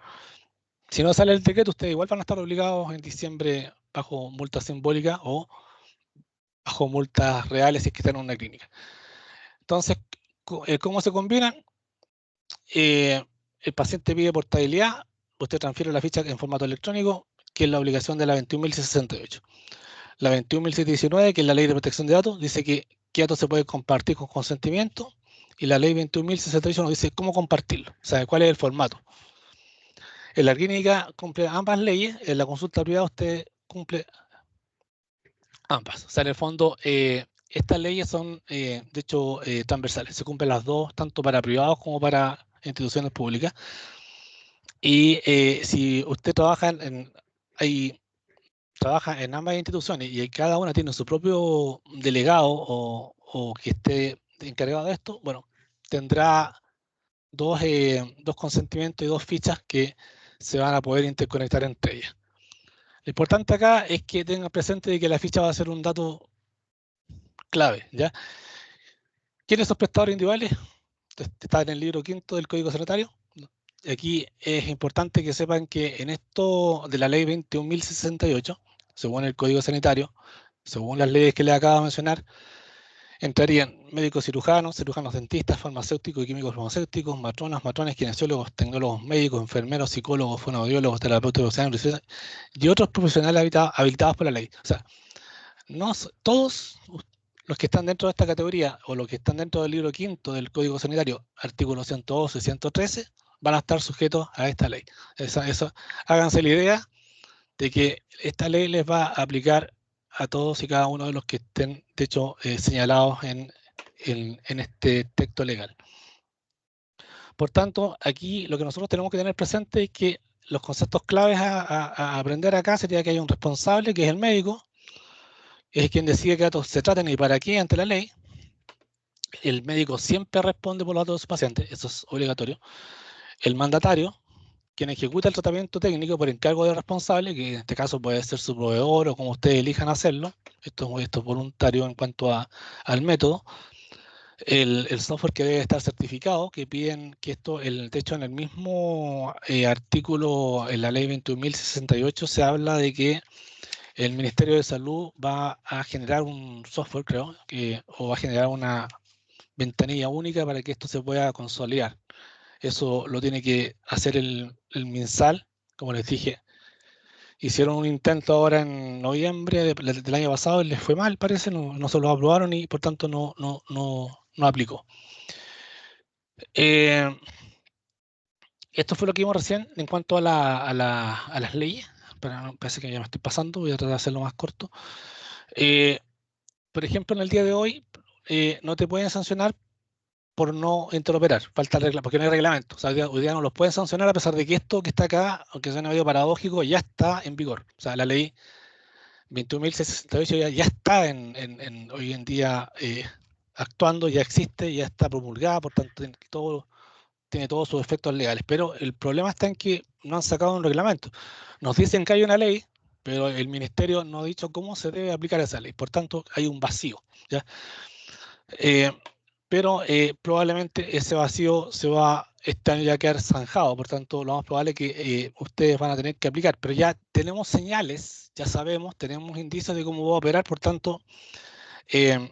si no sale el decreto, ustedes igual van a estar obligados en diciembre bajo multa simbólica o bajo multas reales si es que están en una clínica. Entonces, ¿cómo se combinan? El paciente pide portabilidad, usted transfiere la ficha en formato electrónico, que es la obligación de la 21.068. La 21.719, que es la ley de protección de datos, dice que datos se puede compartir con consentimiento, y la ley 21.068 nos dice cómo compartirlo, o sea, cuál es el formato. En la clínica cumple ambas leyes, en la consulta privada usted cumple ambas. O sea, en el fondo, estas leyes son, de hecho, transversales. Se cumplen las dos, tanto para privados como para instituciones públicas. Y si usted trabaja trabaja en ambas instituciones y cada una tiene su propio delegado o que esté encargado de esto, bueno, tendrá dos consentimientos y dos fichas que se van a poder interconectar entre ellas. Lo importante acá es que tengan presente de que la ficha va a ser un dato clave, ¿ya? ¿Quiénes son prestadores individuales? Está en el libro 5 del Código Sanitario. Aquí es importante que sepan que en esto de la ley 21.068, según el Código Sanitario, según las leyes que les acabo de mencionar, entrarían médicos cirujanos, cirujanos dentistas, farmacéuticos y químicos farmacéuticos, matronas, matrones, kinesiólogos, tecnólogos médicos, enfermeros, psicólogos, fonoaudiólogos, terapeutas y otros profesionales habilitados por la ley. O sea, no todos los que están dentro de esta categoría o los que están dentro del libro 5 del Código Sanitario, artículos 112 y 113, van a estar sujetos a esta ley. Háganse la idea de que esta ley les va a aplicar a todos y cada uno de los que estén, de hecho, señalados en este texto legal. Por tanto, aquí lo que nosotros tenemos que tener presente es que los conceptos claves a aprender acá sería que hay un responsable, que es el médico, es quien decide qué datos se tratan y para qué ante la ley. El médico siempre responde por los datos de su paciente, eso es obligatorio. El mandatario, quien ejecuta el tratamiento técnico por encargo del responsable, que en este caso puede ser su proveedor o como ustedes elijan hacerlo. Esto es voluntario en cuanto al método. el software que debe estar certificado, que piden que esto, de hecho en el mismo artículo, en la ley 21.068 se habla de que el Ministerio de Salud va a generar un software, creo, o va a generar una ventanilla única para que esto se pueda consolidar. Eso lo tiene que hacer el MinSal, como les dije. Hicieron un intento ahora en noviembre del año pasado y les fue mal, parece, no se lo aprobaron y por tanto no aplicó. Esto fue lo que vimos recién en cuanto a las leyes. Pero parece que ya me estoy pasando, voy a tratar de hacerlo más corto. Por ejemplo, en el día de hoy no te pueden sancionar por no interoperar, falta regla, porque no hay reglamento. O sea, hoy día no los pueden sancionar a pesar de que esto que está acá, aunque suene medio paradójico, ya está en vigor. O sea, la ley 21.668 ya está hoy en día actuando, ya existe, ya está promulgada, por tanto tiene todos sus efectos legales. Pero el problema está en que no han sacado un reglamento. Nos dicen que hay una ley, pero el ministerio no ha dicho cómo se debe aplicar esa ley. Por tanto, hay un vacío, ¿ya? Pero probablemente ese vacío este año ya a quedar zanjado, por tanto lo más probable es que ustedes van a tener que aplicar, pero ya tenemos señales, ya sabemos, tenemos indicios de cómo va a operar, por tanto eh,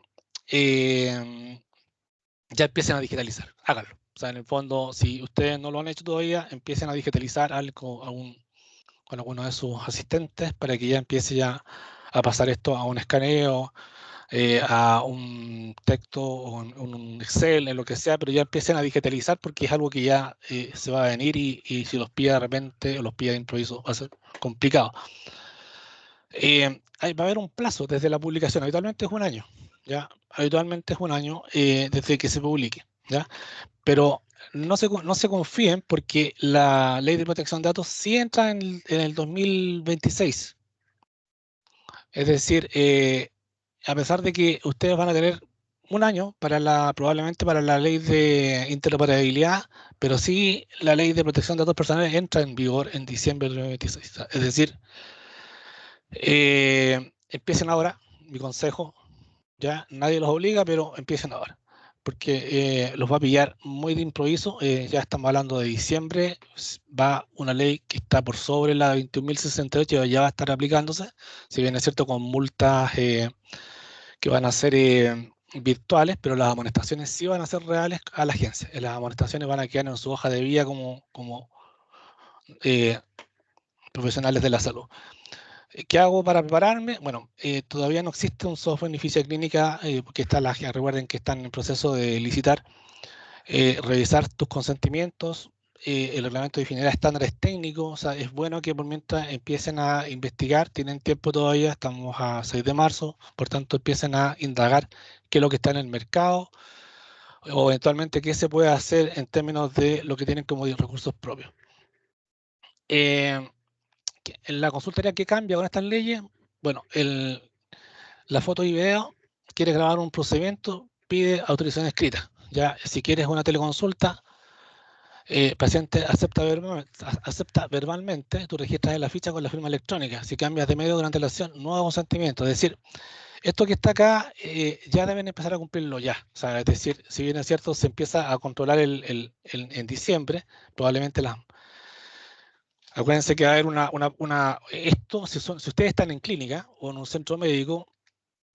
ya empiecen a digitalizar, háganlo. O sea, en el fondo, si ustedes no lo han hecho todavía, empiecen a digitalizar algo con alguno de sus asistentes para que ya empiece ya a pasar esto a un escaneo, a un texto o un Excel, en lo que sea, pero ya empiecen a digitalizar porque es algo que ya se va a venir y si los pide de repente o los pide de improviso va a ser complicado. Va a haber un plazo desde la publicación, habitualmente es un año, ¿ya? Habitualmente es un año desde que se publique, ¿ya? Pero no se confíen porque la ley de protección de datos sí entra en el 2026. Es decir, a pesar de que ustedes van a tener un año probablemente para la ley de interoperabilidad, pero sí la ley de protección de datos personales entra en vigor en diciembre del 2026. Es decir, empiecen ahora, mi consejo, ya nadie los obliga, pero empiecen ahora, porque los va a pillar muy de improviso. Ya estamos hablando de diciembre, va una ley que está por sobre la 21.068, ya va a estar aplicándose, si bien es cierto con multas que van a ser virtuales, pero las amonestaciones sí van a ser reales a la agencia. Las amonestaciones van a quedar en su hoja de vida como profesionales de la salud. ¿Qué hago para prepararme? Bueno, todavía no existe un software ni ficha clínica, porque recuerden que están en el proceso de licitar, revisar tus consentimientos. El reglamento definirá estándares técnicos. O sea, es bueno que por mientras empiecen a investigar, tienen tiempo todavía, estamos a 6 de marzo, por tanto empiecen a indagar qué es lo que está en el mercado o eventualmente qué se puede hacer en términos de lo que tienen como recursos propios. En la consultoría, ¿qué cambia con estas leyes? Bueno, la foto y video, quieres grabar un procedimiento, pide autorización escrita. Ya, si quieres una teleconsulta, paciente acepta verbalmente, tú registras en la ficha con la firma electrónica. Si cambias de medio durante la sesión, nuevo consentimiento. Es decir, esto que está acá ya deben empezar a cumplirlo ya. O sea, es decir, si bien es cierto, se empieza a controlar en diciembre, probablemente acuérdense que va a haber si ustedes están en clínica o en un centro médico,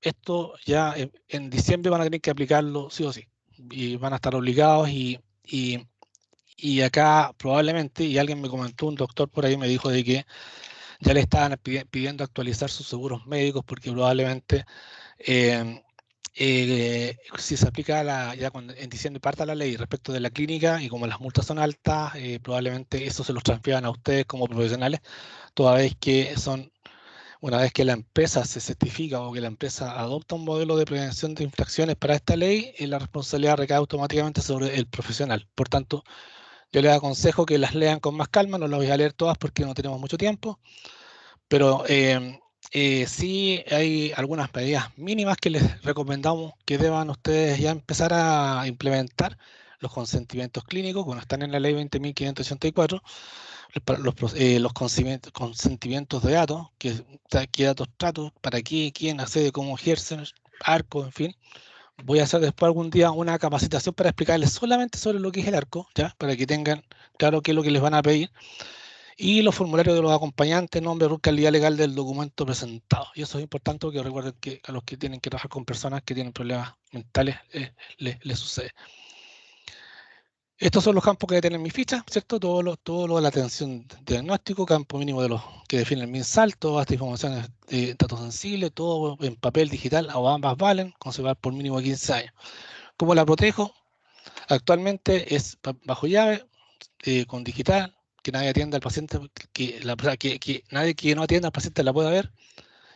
esto ya en diciembre van a tener que aplicarlo sí o sí. Y van a estar obligados y acá probablemente, y alguien me comentó, un doctor por ahí me dijo de que ya le estaban pidiendo actualizar sus seguros médicos porque probablemente si se aplica ya cuando en diciembre parta la ley respecto de la clínica y como las multas son altas, probablemente eso se los transfieran a ustedes como profesionales, toda vez que una vez que la empresa se certifica o que la empresa adopta un modelo de prevención de infracciones para esta ley, la responsabilidad recae automáticamente sobre el profesional. Por tanto, yo les aconsejo que las lean con más calma, no las voy a leer todas porque no tenemos mucho tiempo, pero sí hay algunas medidas mínimas que les recomendamos que deban ustedes ya empezar a implementar. Los consentimientos clínicos, bueno, están en la ley 20.584, los consentimientos de datos, qué datos trato, para qué, quién accede, cómo ejercen, arco, en fin, voy a hacer después algún día una capacitación para explicarles solamente sobre lo que es el ARCO, ¿ya? Para que tengan claro qué es lo que les van a pedir. Y los formularios de los acompañantes, nombre, RUT, calidad legal del documento presentado. Y eso es importante porque recuerden que a los que tienen que trabajar con personas que tienen problemas mentales les sucede. Estos son los campos que debe tener mi ficha, ¿cierto? Todo lo de la atención de diagnóstico, campo mínimo de los que define el MinSal, todas estas informaciones de datos sensibles, todo en papel, digital, o ambas valen, conservar por mínimo 15 años. ¿Cómo la protejo? Actualmente es bajo llave, con digital, que nadie atienda al paciente, que nadie que no atienda al paciente la pueda ver,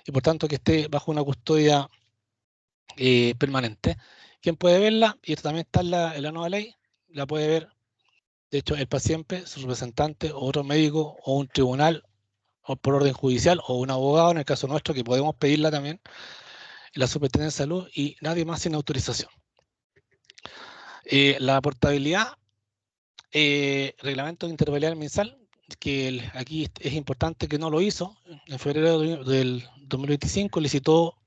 y por tanto que esté bajo una custodia permanente. ¿Quién puede verla? Y esto también está en la nueva ley, la puede ver, de hecho, el paciente, su representante, o otro médico, o un tribunal, o por orden judicial, o un abogado, en el caso nuestro, que podemos pedirla también, la Superintendencia de Salud, y nadie más sin autorización. La portabilidad, reglamento intervalial mensal, que aquí es importante que no lo hizo, en febrero del 2025 licitó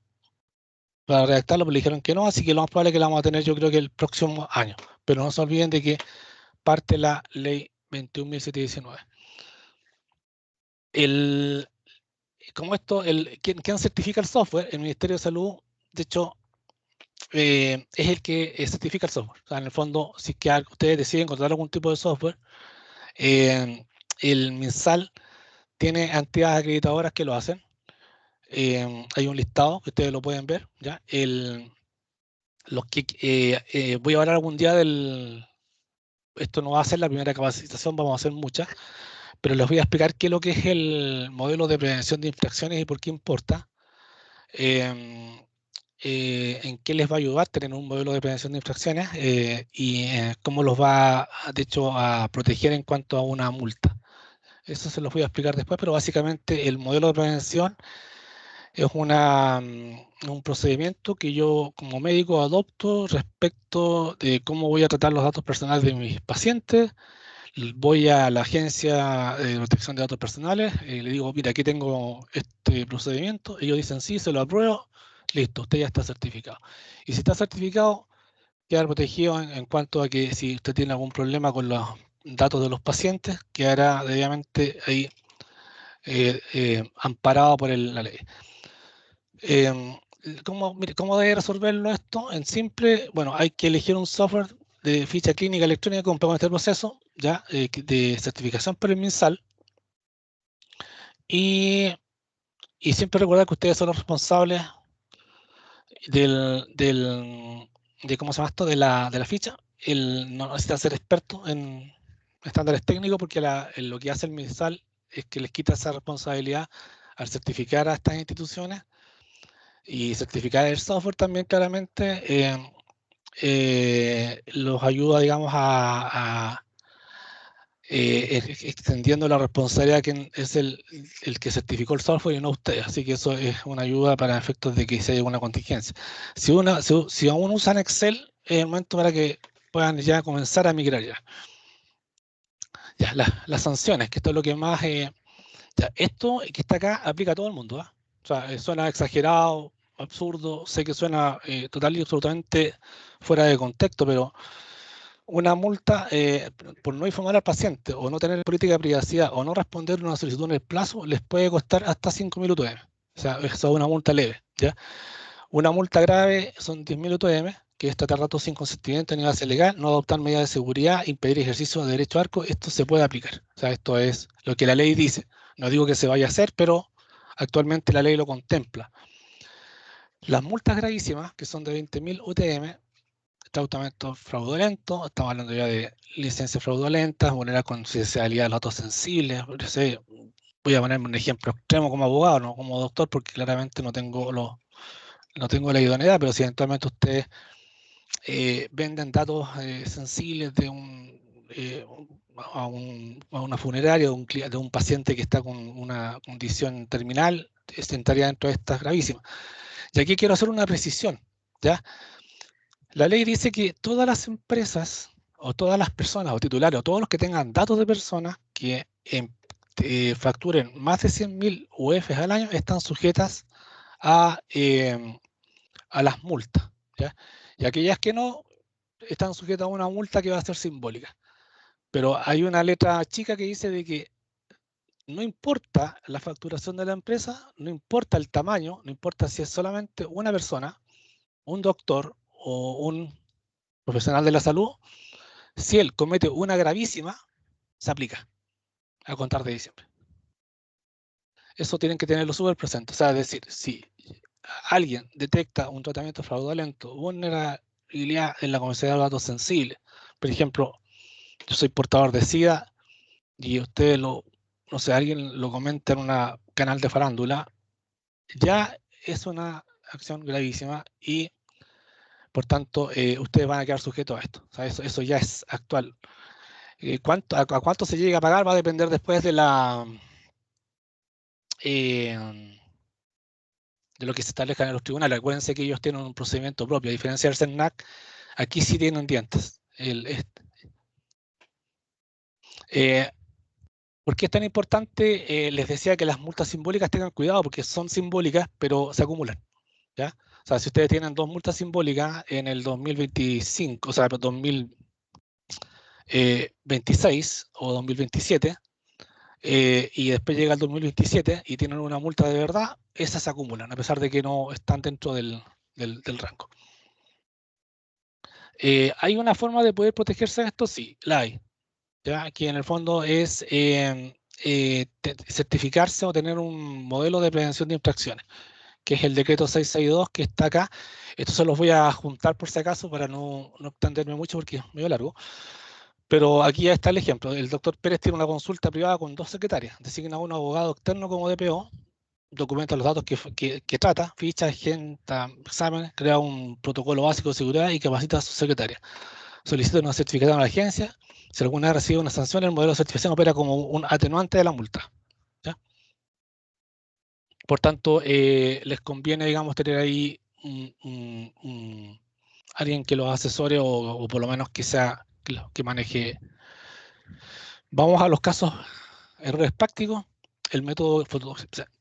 para redactarlo, pero le dijeron que no, así que lo más probable es que la vamos a tener yo creo que el próximo año. Pero no se olviden de que parte la ley 21.719. Como esto, ¿quién certifica el software? El Ministerio de Salud, de hecho, es el que certifica el software. O sea, en el fondo, si es que ustedes deciden contratar algún tipo de software, el MinSal tiene entidades acreditadoras que lo hacen. Hay un listado que ustedes lo pueden ver, ¿ya? Voy a hablar algún día esto no va a ser la primera capacitación, vamos a hacer muchas, pero les voy a explicar qué es lo que es el modelo de prevención de infracciones y por qué importa. En qué les va a ayudar tener un modelo de prevención de infracciones y cómo los va, de hecho, a proteger en cuanto a una multa. Eso se los voy a explicar después, pero básicamente el modelo de prevención es un procedimiento que yo como médico adopto respecto de cómo voy a tratar los datos personales de mis pacientes. Voy a la agencia de protección de datos personales, le digo, mira, aquí tengo este procedimiento. Ellos dicen, sí, se lo apruebo. Listo, usted ya está certificado. Y si está certificado, queda protegido en cuanto a que si usted tiene algún problema con los datos de los pacientes, quedará debidamente ahí amparado por la ley. ¿Cómo debe resolverlo esto? En simple, bueno, hay que elegir un software de ficha clínica electrónica con este proceso ya de certificación por el MinSal. Y siempre recordar que ustedes son los responsables de ¿cómo se llama esto? De la ficha. No necesitan ser expertos en estándares técnicos porque lo que hace el MinSal es que les quita esa responsabilidad al certificar a estas instituciones y certificar el software también claramente los ayuda, digamos, extendiendo la responsabilidad que es el que certificó el software y no usted. Así que eso es una ayuda para efectos de que se haya una contingencia. Si aún usan Excel, es el momento para que puedan ya comenzar a migrar ya. Ya, las sanciones, que esto es lo que más... ya, esto que está acá aplica a todo el mundo. ¿Eh? O sea, suena exagerado, absurdo, sé que suena total y absolutamente fuera de contexto, pero una multa por no informar al paciente o no tener política de privacidad o no responder una solicitud en el plazo les puede costar hasta 5.000 UTM. O sea, eso es una multa leve. ¿Ya? Una multa grave son 10.000 UTM, que es tratar datos sin consentimiento en base legal, no adoptar medidas de seguridad, impedir ejercicio de derecho a arco. Esto se puede aplicar. O sea, esto es lo que la ley dice. No digo que se vaya a hacer, pero actualmente la ley lo contempla. Las multas gravísimas, que son de 20.000 UTM, tratamiento fraudulento, estamos hablando ya de licencias fraudulentas, vulnerar confidencialidad de los datos sensibles. Voy a ponerme un ejemplo extremo como abogado, no como doctor, porque claramente no tengo la idoneidad, pero si eventualmente ustedes venden datos sensibles de a una funeraria de un paciente que está con una condición terminal, entraría dentro de estas gravísimas. Y aquí quiero hacer una precisión, ¿ya? La ley dice que todas las empresas o todas las personas o titulares o todos los que tengan datos de personas que facturen más de 100.000 UFs al año están sujetas a las multas. ¿Ya? Y aquellas que no, están sujetas a una multa que va a ser simbólica. Pero hay una letra chica que dice de que no importa la facturación de la empresa, no importa el tamaño, no importa si es solamente una persona, un doctor o un profesional de la salud, si él comete una gravísima, se aplica a contar de diciembre. Eso tienen que tenerlo súper presente. O sea, es decir, si alguien detecta un tratamiento fraudulento, vulnerabilidad en la comercialización de datos sensibles, por ejemplo, yo soy portador de SIDA y usted no sé, alguien lo comenta en un canal de farándula, ya es una acción gravísima y por tanto ustedes van a quedar sujetos a esto. O sea, eso ya es actual. ¿A cuánto se llega a pagar? Va a depender después de de lo que se establezca en los tribunales. Acuérdense que ellos tienen un procedimiento propio. A diferencia del CERNAC, aquí sí tienen dientes. ¿Por qué es tan importante? Les decía que las multas simbólicas tengan cuidado porque son simbólicas, pero se acumulan. ¿Ya? O sea, si ustedes tienen 2 multas simbólicas en el 2025, o sea, 2026 o 2027, y después llega el 2027 y tienen una multa de verdad, esas se acumulan, a pesar de que no están dentro del rango. ¿Hay una forma de poder protegerse de esto? Sí, la hay. ¿Ya? Aquí en el fondo es certificarse o tener un modelo de prevención de infracciones, que es el decreto 662 que está acá. Esto se los voy a juntar por si acaso para no extenderme mucho porque es medio largo. Pero aquí ya está el ejemplo. El doctor Pérez tiene una consulta privada con 2 secretarias. Designa a un abogado externo como DPO, documenta los datos que trata, ficha, agenda, exámenes, crea un protocolo básico de seguridad y capacita a su secretaria. Solicita una certificación a la agencia. Si alguna vez recibe una sanción, el modelo de certificación opera como un atenuante de la multa. ¿Ya? Por tanto, les conviene, digamos, tener ahí alguien que los asesore o por lo menos que maneje. Vamos a los casos, errores prácticos. El método,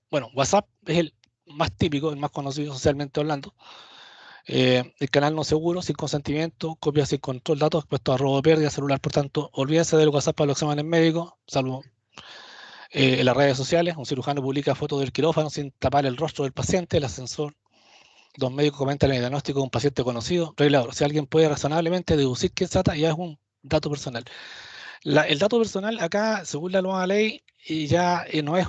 bueno, WhatsApp es el más típico, el más conocido socialmente hablando. El canal no seguro, sin consentimiento, copia sin control, datos expuestos a robo de pérdida celular. Por tanto, olvídense del WhatsApp para los exámenes médicos, salvo en las redes sociales. Un cirujano publica fotos del quirófano sin tapar el rostro del paciente, el ascensor. 2 médicos comentan el diagnóstico de un paciente conocido. Reglador, si alguien puede razonablemente deducir quién se trata, ya es un dato personal. El dato personal acá, según la nueva ley, ya no es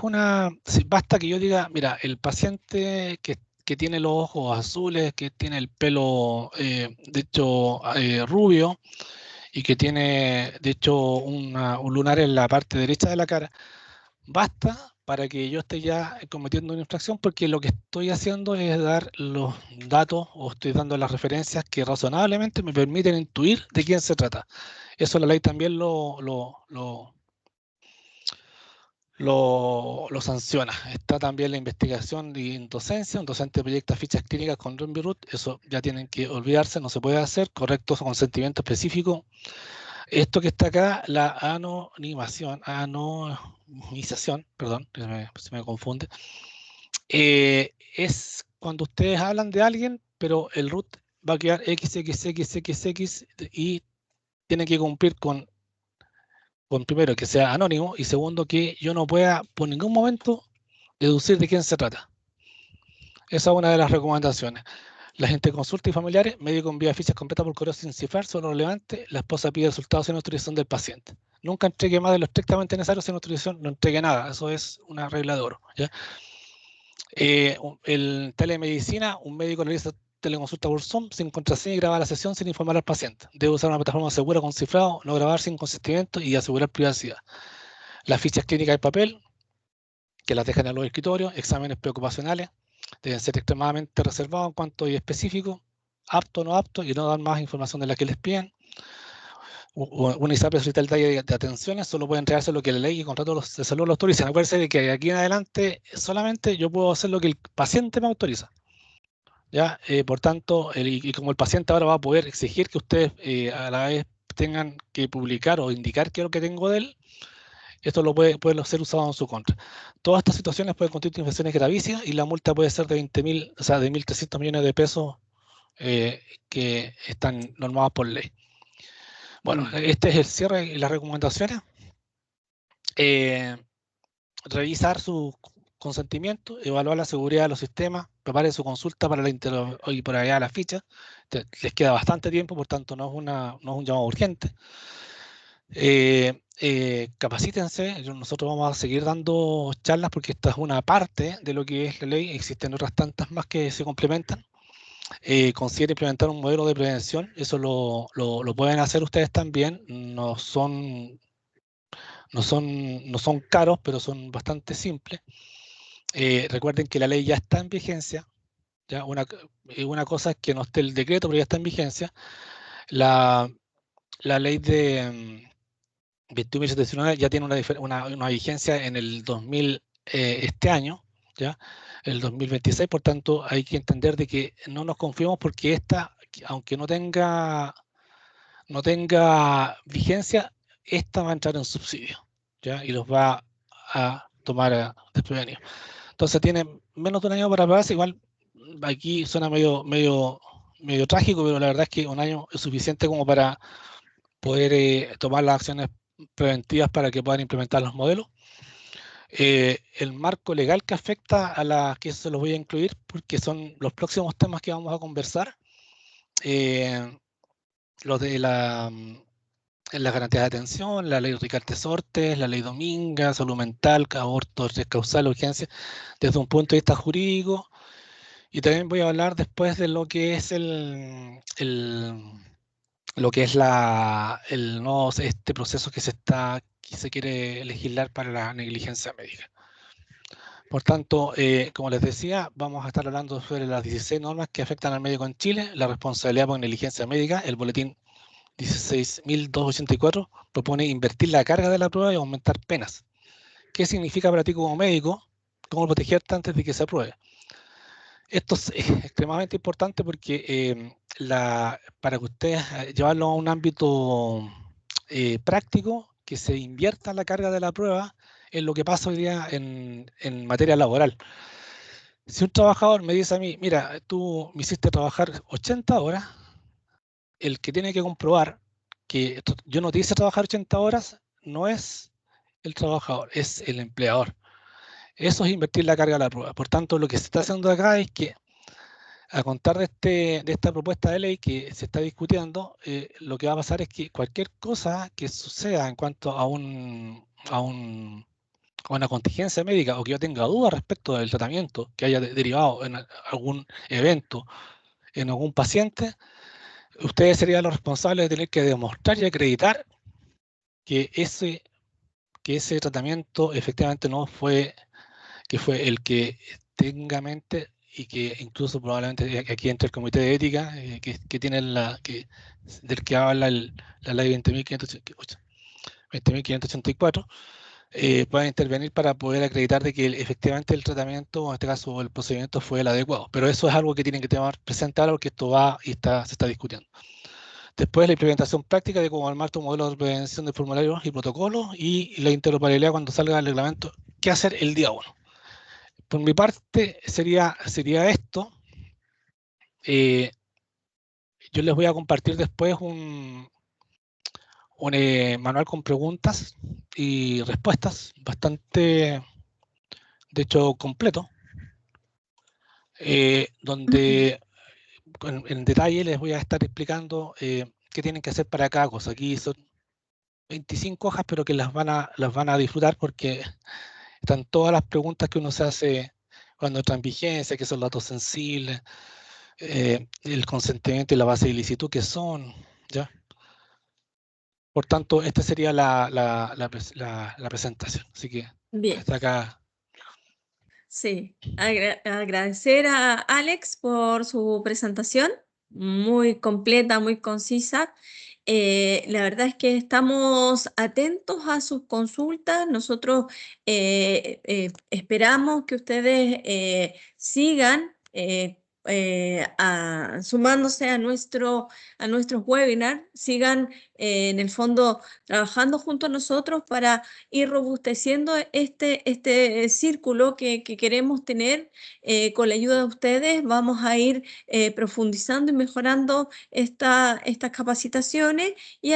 basta que yo diga, mira, el paciente que tiene los ojos azules, que tiene el pelo, de hecho, rubio, y que tiene, de hecho, un lunar en la parte derecha de la cara, basta para que yo esté ya cometiendo una infracción, porque lo que estoy haciendo es dar los datos o estoy dando las referencias que razonablemente me permiten intuir de quién se trata. Eso la ley también lo sanciona. Está también la investigación y docencia. Un docente proyecta fichas clínicas con Root. Eso ya tienen que olvidarse, no se puede hacer. Correcto consentimiento específico. Esto que está acá, la anonimización, perdón, se me confunde, es cuando ustedes hablan de alguien, pero el root va a quedar XXXXX y tiene que cumplir con primero que sea anónimo y segundo que yo no pueda por ningún momento deducir de quién se trata. Esa es una de las recomendaciones. La gente consulta y familiares, médico envía fichas completas por correo sin cifrar, solo relevante, la esposa pide resultados sin autorización del paciente. Nunca entregue más de lo estrictamente necesario sin autorización, no entregue nada, eso es una regla de oro. ¿Ya? En telemedicina, un médico realiza teleconsulta por Zoom sin contraseña y graba la sesión sin informar al paciente. Debe usar una plataforma segura con cifrado, no grabar sin consentimiento y asegurar privacidad. Las fichas clínicas en papel, que las dejan en los escritorios, exámenes preocupacionales, deben ser extremadamente reservados en cuanto y específicos, apto o no apto, y no dar más información de la que les piden. Una ISAPRE solicita el detalle de atenciones, solo puede entregarse lo que la ley y el contrato de salud lo autorizan. Acuérdense de que de aquí en adelante solamente yo puedo hacer lo que el paciente me autoriza. ¿Ya? Por tanto, y como el paciente ahora va a poder exigir que ustedes a la vez tengan que publicar o indicar qué es lo que tengo de él, esto puede ser usado en su contra. Todas estas situaciones pueden constituir infracciones gravísimas y la multa puede ser de 20.000, o sea, de 1.300 millones de pesos que están normadas por ley. Bueno, este es el cierre y las recomendaciones. Revisar su consentimiento, evaluar la seguridad de los sistemas, prepare su consulta para la interoperabilidad de la ficha. Les queda bastante tiempo, por tanto no es un llamado urgente. Capacítense, nosotros vamos a seguir dando charlas porque esta es una parte de lo que es la ley, existen otras tantas más que se complementan. Consideren implementar un modelo de prevención, eso lo pueden hacer ustedes también, no son caros, pero son bastante simples. Recuerden que la ley ya está en vigencia, ya una cosa es que no esté el decreto, pero ya está en vigencia. La ley de 21.719 ya tiene una vigencia en el 2000, este año, ya, el 2026, por tanto hay que entender de que no nos confiemos porque esta, aunque no tenga vigencia, esta va a entrar en subsidio, ya, y los va a tomar desprevenidos. Entonces tiene menos de un año para prepararse, igual aquí suena medio trágico, pero la verdad es que un año es suficiente como para poder tomar las acciones preventivas para que puedan implementar los modelos. El marco legal que afecta a las que se los voy a incluir porque son los próximos temas que vamos a conversar. Los de las garantías de atención, la ley Ricarte-Sortes, la ley Dominga, salud mental, aborto, causal, urgencia, desde un punto de vista jurídico. Y también voy a hablar después de lo que es este proceso que se quiere legislar para la negligencia médica. Por tanto, como les decía, vamos a estar hablando sobre las 16 normas que afectan al médico en Chile, la responsabilidad por negligencia médica. El boletín 16.284 propone invertir la carga de la prueba y aumentar penas. ¿Qué significa para ti como médico? ¿Cómo protegerte antes de que se apruebe? Esto es extremadamente importante porque para que ustedes llevarlo a un ámbito práctico, que se invierta la carga de la prueba en lo que pasa hoy día en materia laboral. Si un trabajador me dice a mí, mira, tú me hiciste trabajar 80 horas, el que tiene que comprobar que yo no te hice trabajar 80 horas no es el trabajador, es el empleador. Eso es invertir la carga de la prueba. Por tanto, lo que se está haciendo acá es que, a contar de esta propuesta de ley que se está discutiendo, lo que va a pasar es que cualquier cosa que suceda en cuanto a una contingencia médica o que yo tenga dudas respecto del tratamiento que haya derivado en algún evento, en algún paciente, ustedes serían los responsables de tener que demostrar y acreditar que ese tratamiento efectivamente no fue, que fue el que tenga mente y que incluso probablemente aquí entra el comité de ética que tiene del que habla la ley 20.584, puedan intervenir para poder acreditar de que efectivamente el tratamiento, o en este caso el procedimiento, fue el adecuado. Pero eso es algo que tienen que tener presente ahora porque esto va y se está discutiendo. Después la implementación práctica de cómo armar tu modelo de prevención de formularios y protocolos y la interoperabilidad cuando salga el reglamento. ¿Qué hacer el día 1? Por mi parte sería esto. Yo les voy a compartir después un manual con preguntas y respuestas bastante, de hecho, completo, donde en detalle les voy a estar explicando qué tienen que hacer para cada cosa. Aquí son 25 hojas, pero que las van a disfrutar porque están todas las preguntas que uno se hace cuando entra en vigencia, que son datos sensibles, el consentimiento y la base de ilicitud, que son, ¿ya? Por tanto, esta sería la presentación. Así que
Bien.
hasta acá.
Sí, agradecer a Alex por su presentación, muy completa, muy concisa. La verdad es que estamos atentos a sus consultas. Nosotros esperamos que ustedes sigan sumándose a nuestros webinars, sigan en el fondo trabajando junto a nosotros para ir robusteciendo este círculo que queremos tener. Con la ayuda de ustedes vamos a ir profundizando y mejorando estas capacitaciones y